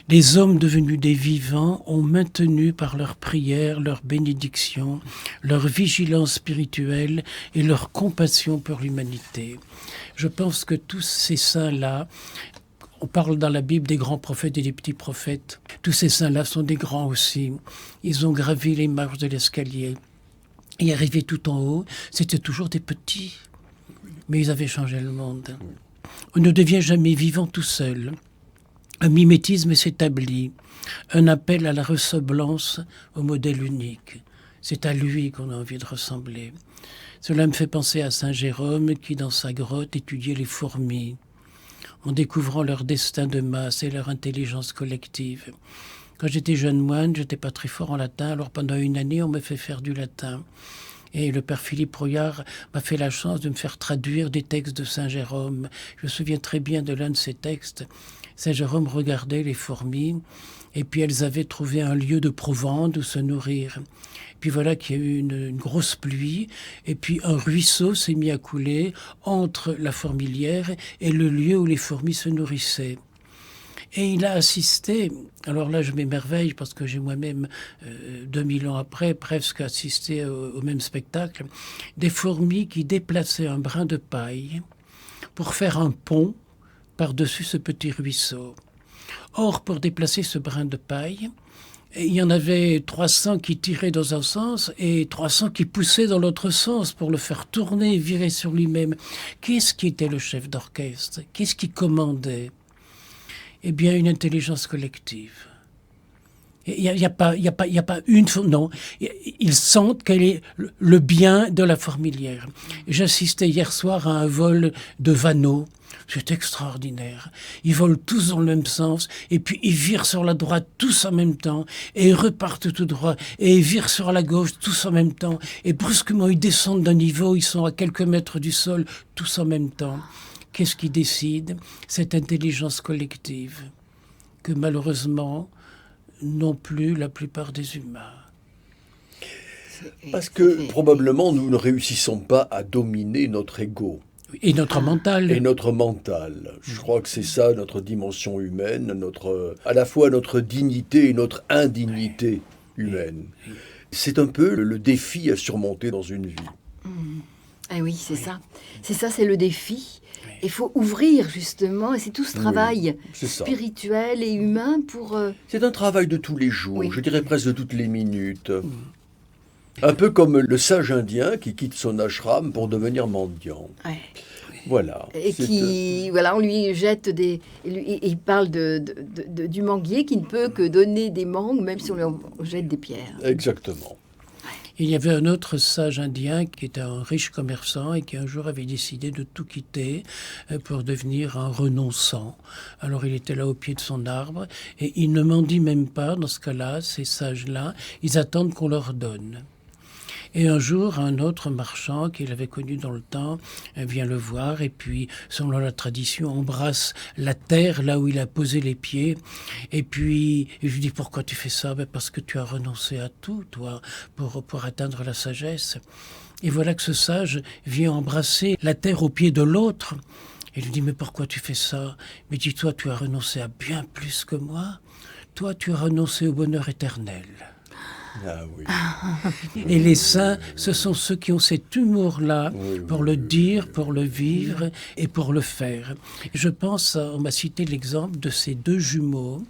Les hommes devenus des vivants ont maintenu par leurs prières, leur bénédiction, leur vigilance spirituelle et leur compassion pour l'humanité. Je pense que tous ces saints-là, on parle dans la Bible des grands prophètes et des petits prophètes, tous ces saints-là sont des grands aussi. Ils ont gravi les marches de l'escalier. Et arrivés tout en haut, c'était toujours des petits. Mais ils avaient changé le monde. On ne devient jamais vivant tout seul. Un mimétisme s'établit, un appel à la ressemblance au modèle unique. C'est à lui qu'on a envie de ressembler. Cela me fait penser à Saint Jérôme qui, dans sa grotte, étudiait les fourmis, en découvrant leur destin de masse et leur intelligence collective. Quand j'étais jeune moine, j'étais pas très fort en latin, alors pendant une année, on m'a fait faire du latin. Et le père Philippe Rouillard m'a fait la chance de me faire traduire des textes de Saint Jérôme. Je me souviens très bien de l'un de ces textes. Saint Jérôme regardait les fourmis, et puis elles avaient trouvé un lieu de provende où se nourrir. Puis voilà qu'il y a eu une grosse pluie, et puis un ruisseau s'est mis à couler entre la fourmilière et le lieu où les fourmis se nourrissaient. Et il a assisté, alors là je m'émerveille parce que j'ai moi-même, 2000 ans après, presque assisté au même spectacle, des fourmis qui déplaçaient un brin de paille pour faire un pont par-dessus ce petit ruisseau. Or, pour déplacer ce brin de paille, il y en avait 300 qui tiraient dans un sens et 300 qui poussaient dans l'autre sens pour le faire tourner, virer sur lui-même. Qu'est-ce qui était le chef d'orchestre? Qu'est-ce qui commandait? Eh bien, une intelligence collective. Il n'y a pas une... Non, ils sentent quel est le bien de la fourmilière. J'assistais hier soir à un vol de vanneaux. C'est extraordinaire. Ils volent tous dans le même sens, et puis ils virent sur la droite tous en même temps, et ils repartent tout droit, et ils virent sur la gauche tous en même temps, et brusquement ils descendent d'un niveau, ils sont à quelques mètres du sol, tous en même temps. Qu'est-ce qui décide? Cette intelligence collective que malheureusement n'ont plus la plupart des humains. Parce que probablement nous ne réussissons pas à dominer notre ego. Et notre mental. Et notre mental. Je crois que c'est ça notre dimension humaine, à la fois notre dignité et notre indignité humaine. C'est un peu le défi à surmonter dans une vie. Ah oui, c'est ça. C'est ça, c'est le défi. Il faut ouvrir justement, et c'est tout ce travail spirituel et humain pour... C'est un travail de tous les jours, je dirais presque de toutes les minutes. Un peu comme le sage indien qui quitte son ashram pour devenir mendiant. Voilà. Et C'est, qui, voilà, on lui jette il parle du manguier qui ne peut que donner des mangues, même si on lui jette des pierres. exactement. Il y avait un autre sage indien qui était un riche commerçant et qui un jour avait décidé de tout quitter pour devenir un renonçant. Alors il était là au pied de son arbre et il ne mendie même pas dans ce cas-là, ces sages-là, ils attendent qu'on leur donne. Et un jour, un autre marchand qu'il avait connu dans le temps vient le voir et puis, selon la tradition, embrasse la terre là où il a posé les pieds. Et puis, je lui dis, pourquoi tu fais ça? Parce que tu as renoncé à tout, toi, pour atteindre la sagesse. Et voilà que ce sage vient embrasser la terre aux pieds de l'autre. Et lui dit, mais pourquoi tu fais ça? Mais dis-toi, tu as renoncé à bien plus que moi. Toi, tu as renoncé au bonheur éternel. Ah oui. Et les saints, ce sont ceux qui ont cet humour-là Oui, pour oui, le oui, dire, pour le vivre et pour le faire. Je pense, on m'a cité l'exemple de ces deux jumeaux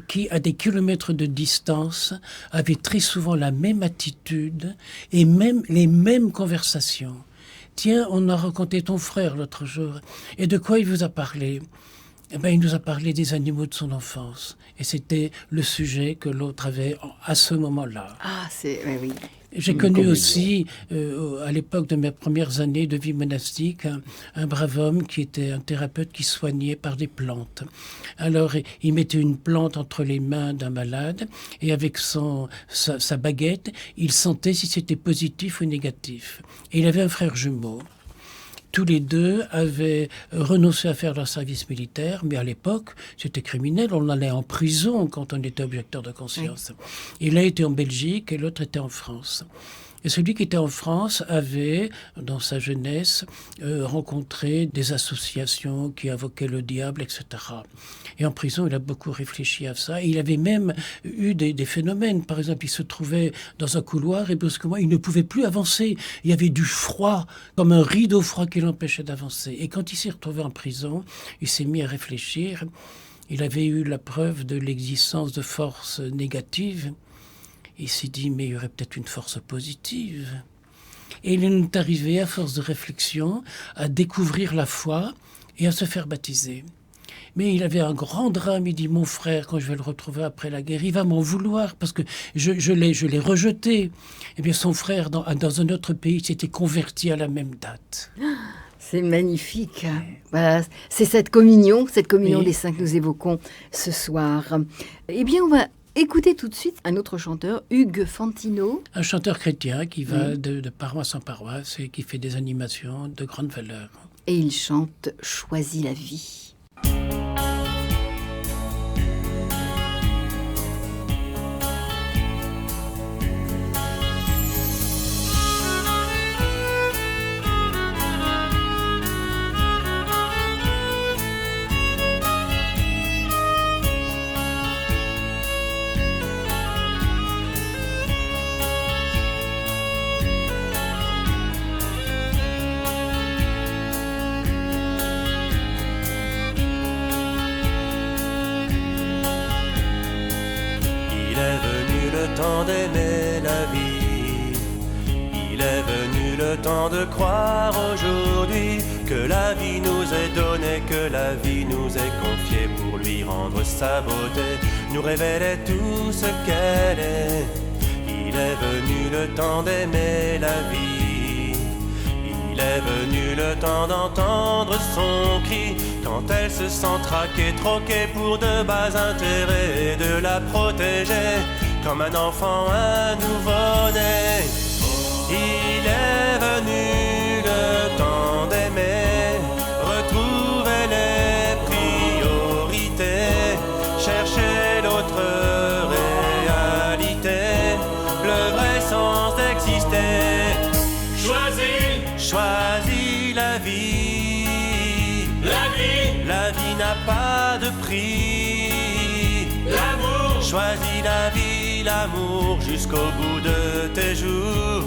qui, à des kilomètres de distance, avaient très souvent la même attitude et même les mêmes conversations. Tiens, on a raconté ton frère l'autre jour. Et de quoi il vous a parlé? Eh bien, il nous a parlé des animaux de son enfance. Et c'était le sujet que l'autre avait à ce moment-là. Ah, oui. J'ai Une connu combinaison. aussi, à l'époque de mes premières années de vie monastique, un brave homme qui était un thérapeute qui soignait par des plantes. Alors, il mettait une plante entre les mains d'un malade et avec sa baguette, il sentait si c'était positif ou négatif. Et il avait un frère jumeau. Tous les deux avaient renoncé à faire leur service militaire, mais à l'époque, c'était criminel. On allait en prison quand on était objecteur de conscience. Oui. Il a été en Belgique et l'autre était en France. Et celui qui était en France avait, dans sa jeunesse, rencontré des associations qui invoquaient le diable, etc. Et en prison, il a beaucoup réfléchi à ça. Et il avait même eu des phénomènes. Par exemple, il se trouvait dans un couloir et brusquement, il ne pouvait plus avancer. Il y avait du froid, comme un rideau froid qui l'empêchait d'avancer. Et quand il s'est retrouvé en prison, il s'est mis à réfléchir. Il avait eu la preuve de l'existence de forces négatives. Il s'est dit, mais il y aurait peut-être une force positive. Et il est arrivé, à force de réflexion, à découvrir la foi et à se faire baptiser. Mais il avait un grand drame. Il dit, mon frère, quand je vais le retrouver après la guerre, il va m'en vouloir parce que je l'ai rejeté. Eh bien, son frère, dans un autre pays, s'était converti à la même date. C'est magnifique. Voilà, c'est cette communion Oui. des saints que nous évoquons ce soir. Eh bien, on va écoutez tout de suite un autre chanteur, Hugues Fantino. Un chanteur chrétien qui va de paroisse en paroisse et qui fait des animations de grande valeur. Et il chante « Choisis la vie ». D'aimer la vie. Il est venu le temps de croire aujourd'hui que la vie nous est donnée, que la vie nous est confiée pour lui rendre sa beauté, nous révéler tout ce qu'elle est. Il est venu le temps d'aimer la vie. Il est venu le temps d'entendre son cri quand elle se sent traquée, troquée pour de bas intérêts, et de la protéger comme un enfant, un nouveau-né. Il est venu le temps d'aimer, retrouver les priorités, chercher l'autre réalité, le vrai sens d'exister. Choisis la vie. La vie n'a pas de prix. Choisis la vie, l'amour jusqu'au bout de tes jours.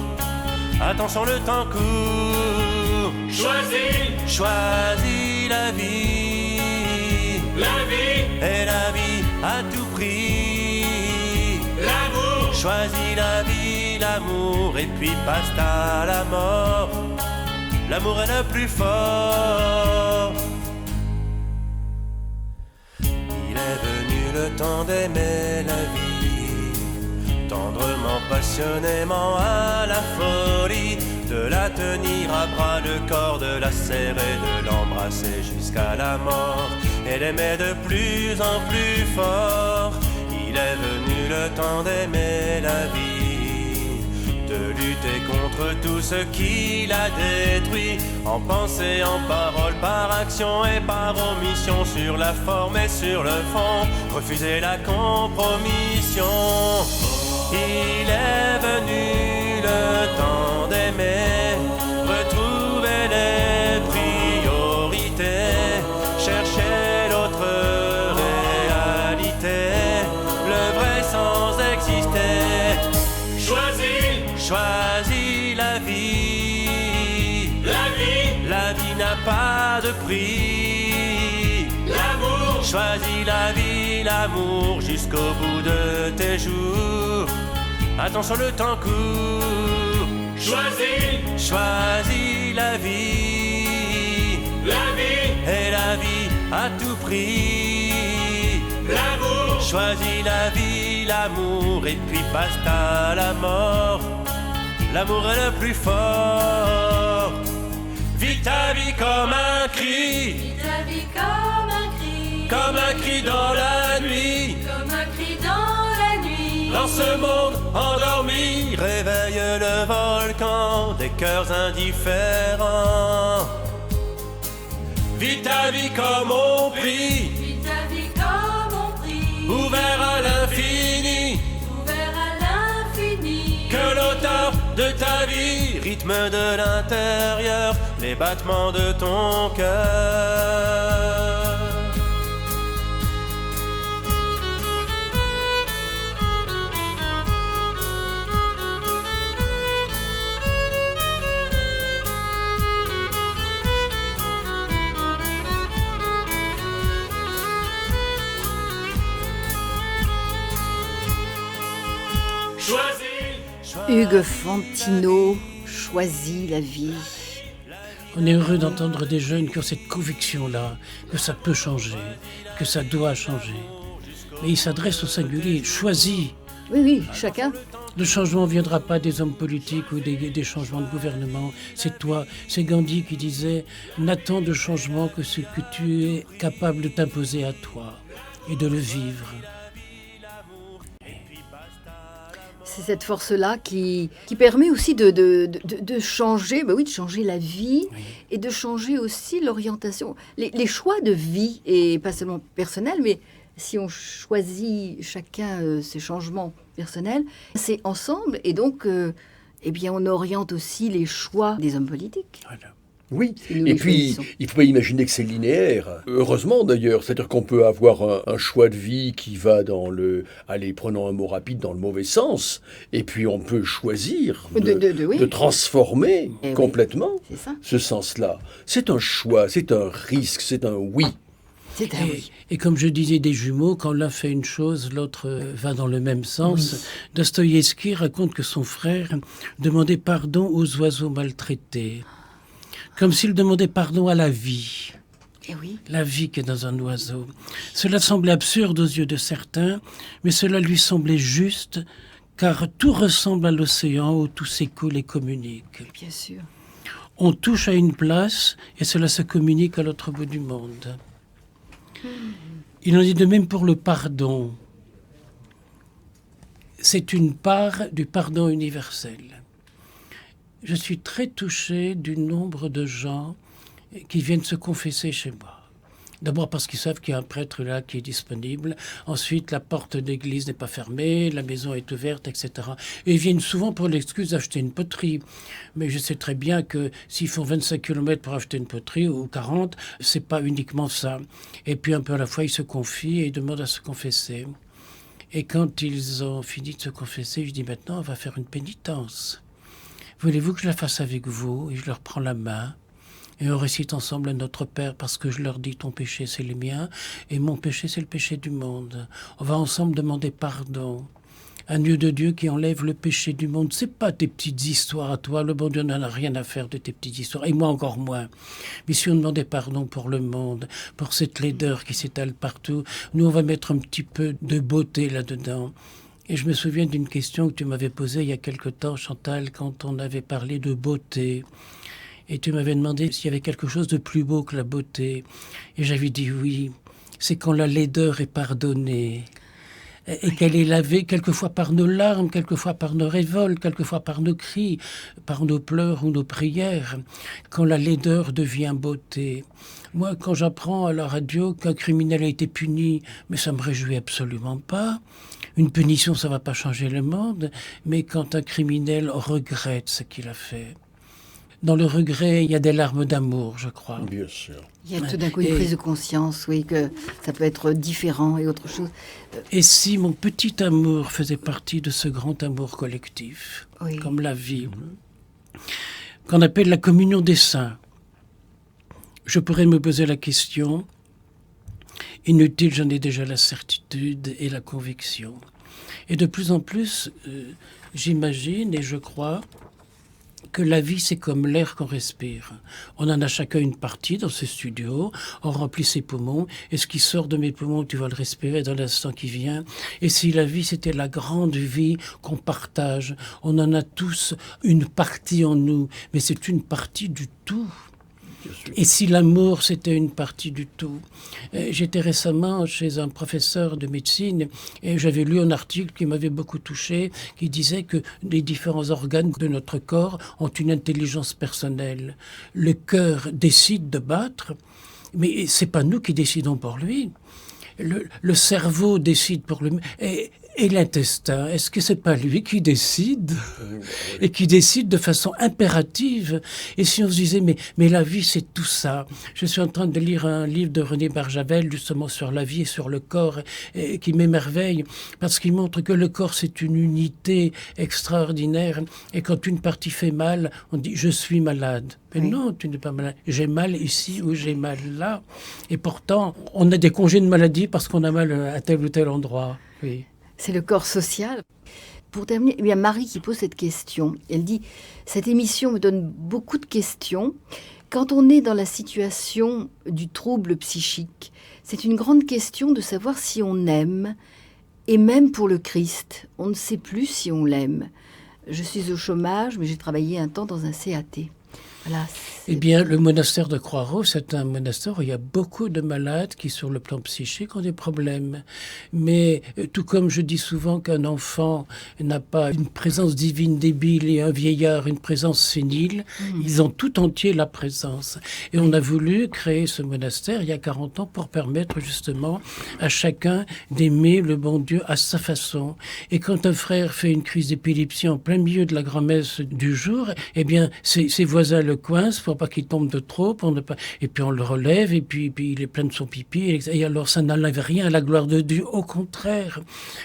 Attention, le temps court. Choisis la vie. Et la vie à tout prix. Choisis la vie, l'amour et puis passe à la mort. l'amour est le plus fort. Il est venu le temps d'aimer la vie, tendrement, passionnément à la folie, de la tenir à bras le corps, de la serrer, de l'embrasser jusqu'à la mort, et l'aimer de plus en plus fort. Il est venu le temps d'aimer la vie, de lutter contre tout ce qui l'a détruit, en pensée, en parole, par action et par omission, sur la forme et sur le fond, refuser la compromission. Il est venu le temps d'aimer, retrouver les priorités, chercher l'autre réalité, le vrai sans exister. Choisis la vie. La vie n'a pas de prix. L'amour. Choisis la vie, l'amour jusqu'au bout de tes jours. Attention, le temps court. Choisis la vie. Et la vie à tout prix. L'amour. Choisis la vie, l'amour, et puis basta la mort. L'amour est le plus fort. Vis ta vie comme un cri. Vis ta vie comme un cri. Comme un cri dans la nuit. Comme un cri dans la nuit. Dans ce monde endormi, réveille le volcan des cœurs indifférents. Vis ta vie comme on prie. Vis ta vie comme on prie. Ouvert à l'infini. Ouvert à l'infini. Que l'auteur de ta vie rythme de l'intérieur les battements de ton cœur. Hugues Fantino choisit la vie. On est heureux d'entendre des jeunes qui ont cette conviction-là, que ça peut changer, que ça doit changer. Mais ils s'adressent au singulier, choisis. Oui, chacun. Le changement ne viendra pas des hommes politiques ou des changements de gouvernement. C'est toi. C'est Gandhi qui disait « N'attends de changement que ce que tu es capable de t'imposer à toi et de le vivre. » C'est cette force-là qui permet aussi de changer, de changer la vie, Oui. et de changer aussi l'orientation. Les choix de vie, et pas seulement personnels, mais si on choisit chacun ses changements personnels, c'est ensemble, et donc on oriente aussi les choix des hommes politiques. Voilà. Oui, Si nous et les puis choisissons. il ne faut pas imaginer que c'est linéaire. Heureusement d'ailleurs, c'est-à-dire qu'on peut avoir un choix de vie qui va dans prenons un mot rapide, dans le mauvais sens, et puis on peut choisir Oui. de transformer Eh oui. complètement C'est ça. ce sens-là. C'est un choix, c'est un risque, c'est un oui. C'est un oui. Et comme je disais des jumeaux, quand l'un fait une chose, l'autre va dans le même sens. Dostoïevski raconte que son frère demandait pardon aux oiseaux maltraités, comme s'il demandait pardon à la vie. Eh oui. La vie qui est dans un oiseau. Cela semblait absurde aux yeux de certains, mais cela lui semblait juste, car tout ressemble à l'océan où tout s'écoule et communique. Bien sûr. On touche à une place et cela se communique à l'autre bout du monde. Il en dit de même pour le pardon. C'est une part du pardon universel. Je suis très touché du nombre de gens qui viennent se confesser chez moi. D'abord parce qu'ils savent qu'il y a un prêtre là qui est disponible. Ensuite, la porte d'église n'est pas fermée, la maison est ouverte, etc. Et ils viennent souvent pour l'excuse d'acheter une poterie. Mais je sais très bien que s'ils font 25 km pour acheter une poterie, ou 40, c'est pas uniquement ça. Et puis un peu à la fois, ils se confient et ils demandent à se confesser. Et quand ils ont fini de se confesser, je dis maintenant, on va faire une pénitence. Voulez-vous que je la fasse avec vous? Et je leur prends la main. Et on récite ensemble Notre Père, parce que je leur dis ton péché c'est le mien et mon péché c'est le péché du monde. On va ensemble demander pardon. Agneau de Dieu qui enlève le péché du monde. C'est pas tes petites histoires à toi. Le bon Dieu n'en a rien à faire de tes petites histoires. Et moi encore moins. Mais si on demandait pardon pour le monde, pour cette laideur qui s'étale partout, nous on va mettre un petit peu de beauté là-dedans. Et je me souviens d'une question que tu m'avais posée il y a quelque temps, Chantal, quand on avait parlé de beauté. Et tu m'avais demandé s'il y avait quelque chose de plus beau que la beauté. Et j'avais dit oui, c'est quand la laideur est pardonnée. Et qu'elle est lavée quelquefois par nos larmes, quelquefois par nos révoltes, quelquefois par nos cris, par nos pleurs ou nos prières, quand la laideur devient beauté. Moi, quand j'apprends à la radio qu'un criminel a été puni, mais ça me réjouit absolument pas. Une punition, ça va pas changer le monde, mais quand un criminel regrette ce qu'il a fait. Dans le regret, il y a des larmes d'amour, je crois. Bien sûr. Il y a tout d'un coup une prise de conscience, oui, que ça peut être différent et autre chose. Et si mon petit amour faisait partie de ce grand amour collectif, Oui. comme la vie, qu'on appelle la communion des saints, je pourrais me poser la question, inutile, j'en ai déjà la certitude et la conviction. Et de plus en plus, j'imagine et je crois que la vie, c'est comme l'air qu'on respire. On en a chacun une partie dans ce studio, on remplit ses poumons, et ce qui sort de mes poumons, tu vas le respirer dans l'instant qui vient. Et si la vie, c'était la grande vie qu'on partage, on en a tous une partie en nous, mais c'est une partie du tout. Et si l'amour, c'était une partie du tout. J'étais récemment chez un professeur de médecine et j'avais lu un article qui m'avait beaucoup touché, qui disait que les différents organes de notre corps ont une intelligence personnelle. Le cœur décide de battre, mais c'est pas nous qui décidons pour lui. Le cerveau décide pour lui. Et l'intestin, est-ce que c'est pas lui qui décide et qui décide de façon impérative? Et si on se disait, mais la vie, c'est tout ça. Je suis en train de lire un livre de René Barjavel, justement sur la vie et sur le corps, et qui m'émerveille, parce qu'il montre que le corps, c'est une unité extraordinaire. Et quand une partie fait mal, on dit, je suis malade. Mais oui. non, tu n'es pas malade. J'ai mal ici ou j'ai mal là. Et pourtant, on a des congés de maladie parce qu'on a mal à tel ou tel endroit. Oui. C'est le corps social. Pour terminer, il y a Marie qui pose cette question. Elle dit « Cette émission me donne beaucoup de questions. Quand on est dans la situation du trouble psychique, c'est une grande question de savoir si on aime. Et même pour le Christ, on ne sait plus si on l'aime. Je suis au chômage, mais j'ai travaillé un temps dans un CAT. » Voilà, eh bien, le monastère de Croix-Rousse, c'est un monastère où il y a beaucoup de malades qui, sur le plan psychique, ont des problèmes. Mais tout comme je dis souvent qu'un enfant n'a pas une présence divine débile et un vieillard une présence sénile, ils ont tout entier la présence. Et on a voulu créer ce monastère il y a 40 ans pour permettre justement à chacun d'aimer le bon Dieu à sa façon. Et quand un frère fait une crise d'épilepsie en plein milieu de la grand-messe du jour, eh bien, ses voisins le coincent pour pas qu'il tombe de trop, pour ne pas... et puis on le relève, et puis il est plein de son pipi, et alors ça n'enlève rien à la gloire de Dieu. Au contraire,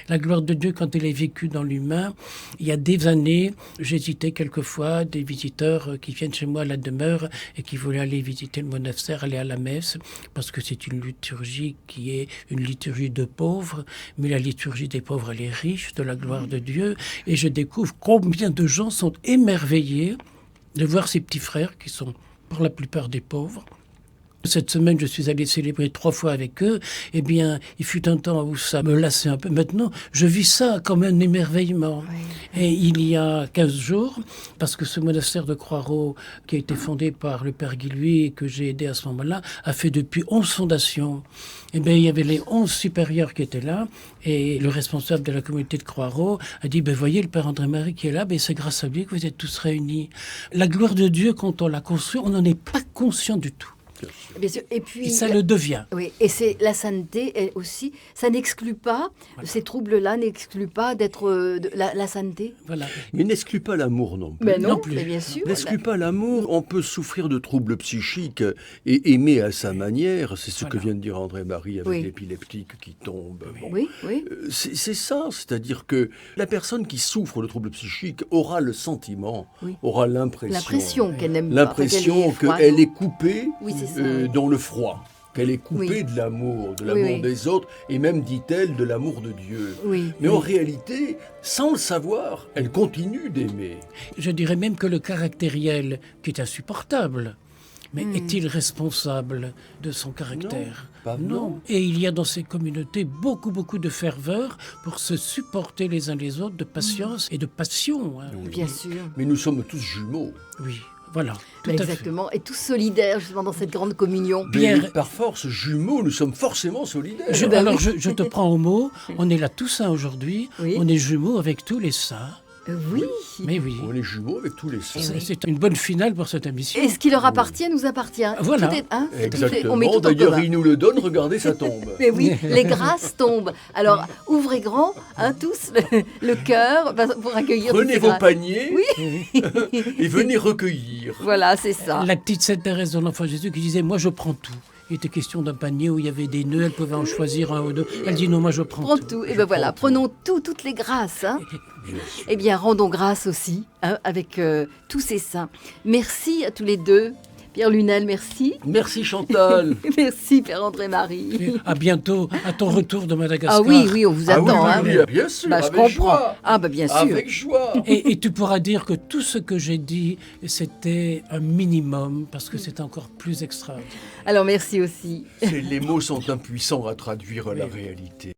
la gloire de Dieu, quand elle est vécue dans l'humain, il y a des années, j'hésitais quelquefois, des visiteurs qui viennent chez moi à la demeure et qui voulaient aller visiter le monastère, aller à la messe, parce que c'est une liturgie qui est une liturgie de pauvres, mais la liturgie des pauvres, elle est riche de la gloire de Dieu, et je découvre combien de gens sont émerveillés de voir ces petits frères qui sont pour la plupart des pauvres. Cette semaine, je suis allé célébrer 3 fois avec eux. Eh bien, il fut un temps où ça me lassait un peu. Maintenant, je vis ça comme un émerveillement. Oui. Et il y a 15 jours, parce que ce monastère de Croix-Rousse, qui a été fondé par le père Guilhuy et que j'ai aidé à ce moment-là, a fait depuis 11 fondations. Eh bien, il y avait les 11 supérieurs qui étaient là, et le responsable de la communauté de Croix-Rousse a dit, voyez le père André-Marie qui est là, c'est grâce à lui que vous êtes tous réunis. La gloire de Dieu, quand on la construit, on n'en est pas conscient du tout. Bien sûr. Et puis, et ça le devient. Oui, et c'est la sainteté elle aussi. Ça n'exclut pas, ces troubles-là n'excluent pas d'être la sainteté. Voilà. Mais n'exclut pas l'amour non plus. Mais non, plus. Mais bien sûr. N'exclut pas l'amour. On peut souffrir de troubles psychiques et aimer à sa manière. C'est ce que vient de dire André-Marie avec l'épileptique qui tombe. Bon. Oui, oui. C'est ça, c'est-à-dire que la personne qui souffre de troubles psychiques aura le sentiment, aura l'impression qu'elle n'aime pas. L'impression qu'elle est coupée oui, dans le froid. qu'elle est coupée Oui. de l'amour Oui. des autres, et même, dit-elle, de l'amour de Dieu. Oui. Mais en réalité, sans le savoir, elle continue d'aimer. Je dirais même que le caractériel, qui est insupportable, mais est-il responsable de son caractère? Non. Et il y a dans ces communautés beaucoup de ferveur pour se supporter les uns les autres, de patience et de passion. Hein. Bien sûr. Mais nous sommes tous jumeaux. Oui, voilà, tout à fait. Exactement. Et tous solidaires, justement, dans cette grande communion. Pierre- Mais par force, jumeaux, nous sommes forcément solidaires. Ben oui. Je te prends au mot, on est là Toussaint aujourd'hui, Oui. on est jumeaux avec tous les saints. Oui. Mais oui, On est jumeaux avec tous les saints. c'est une bonne finale pour cette émission. Et ce qui leur appartient nous appartient. Voilà. Tout est- hein, tout est- Exactement. on met tout en D'ailleurs, commun. il nous le donne, regardez, ça tombe. Mais oui, les grâces tombent. Alors, ouvrez grand, hein, tous, le cœur pour accueillir Prenez toutes ces vos grâces. paniers et venez recueillir. Voilà, c'est ça. La petite Sainte Thérèse de l'Enfant Jésus qui disait « Moi, je prends tout ». Il était question d'un panier où il y avait des nœuds, elle pouvait en choisir un ou deux. Elle dit « Non, moi, je prends Prends tout ». tout. Et ben voilà, prenons toutes les grâces. Hein. Eh bien, rendons grâce aussi hein, avec tous ces saints. Merci à tous les deux. Pierre Lunel, merci. Merci Chantal. Merci, Père André-Marie. Et à bientôt, à ton retour de Madagascar. Ah oui, on vous Ah attend. oui, hein. oui, oui, bien sûr, Bah, je avec comprends. joie. Ah, bah, bien sûr. Avec joie. Et tu pourras dire que tout ce que j'ai dit, c'était un minimum, parce que c'est encore plus extraordinaire. Alors, merci aussi. Les mots sont impuissants à traduire la réalité.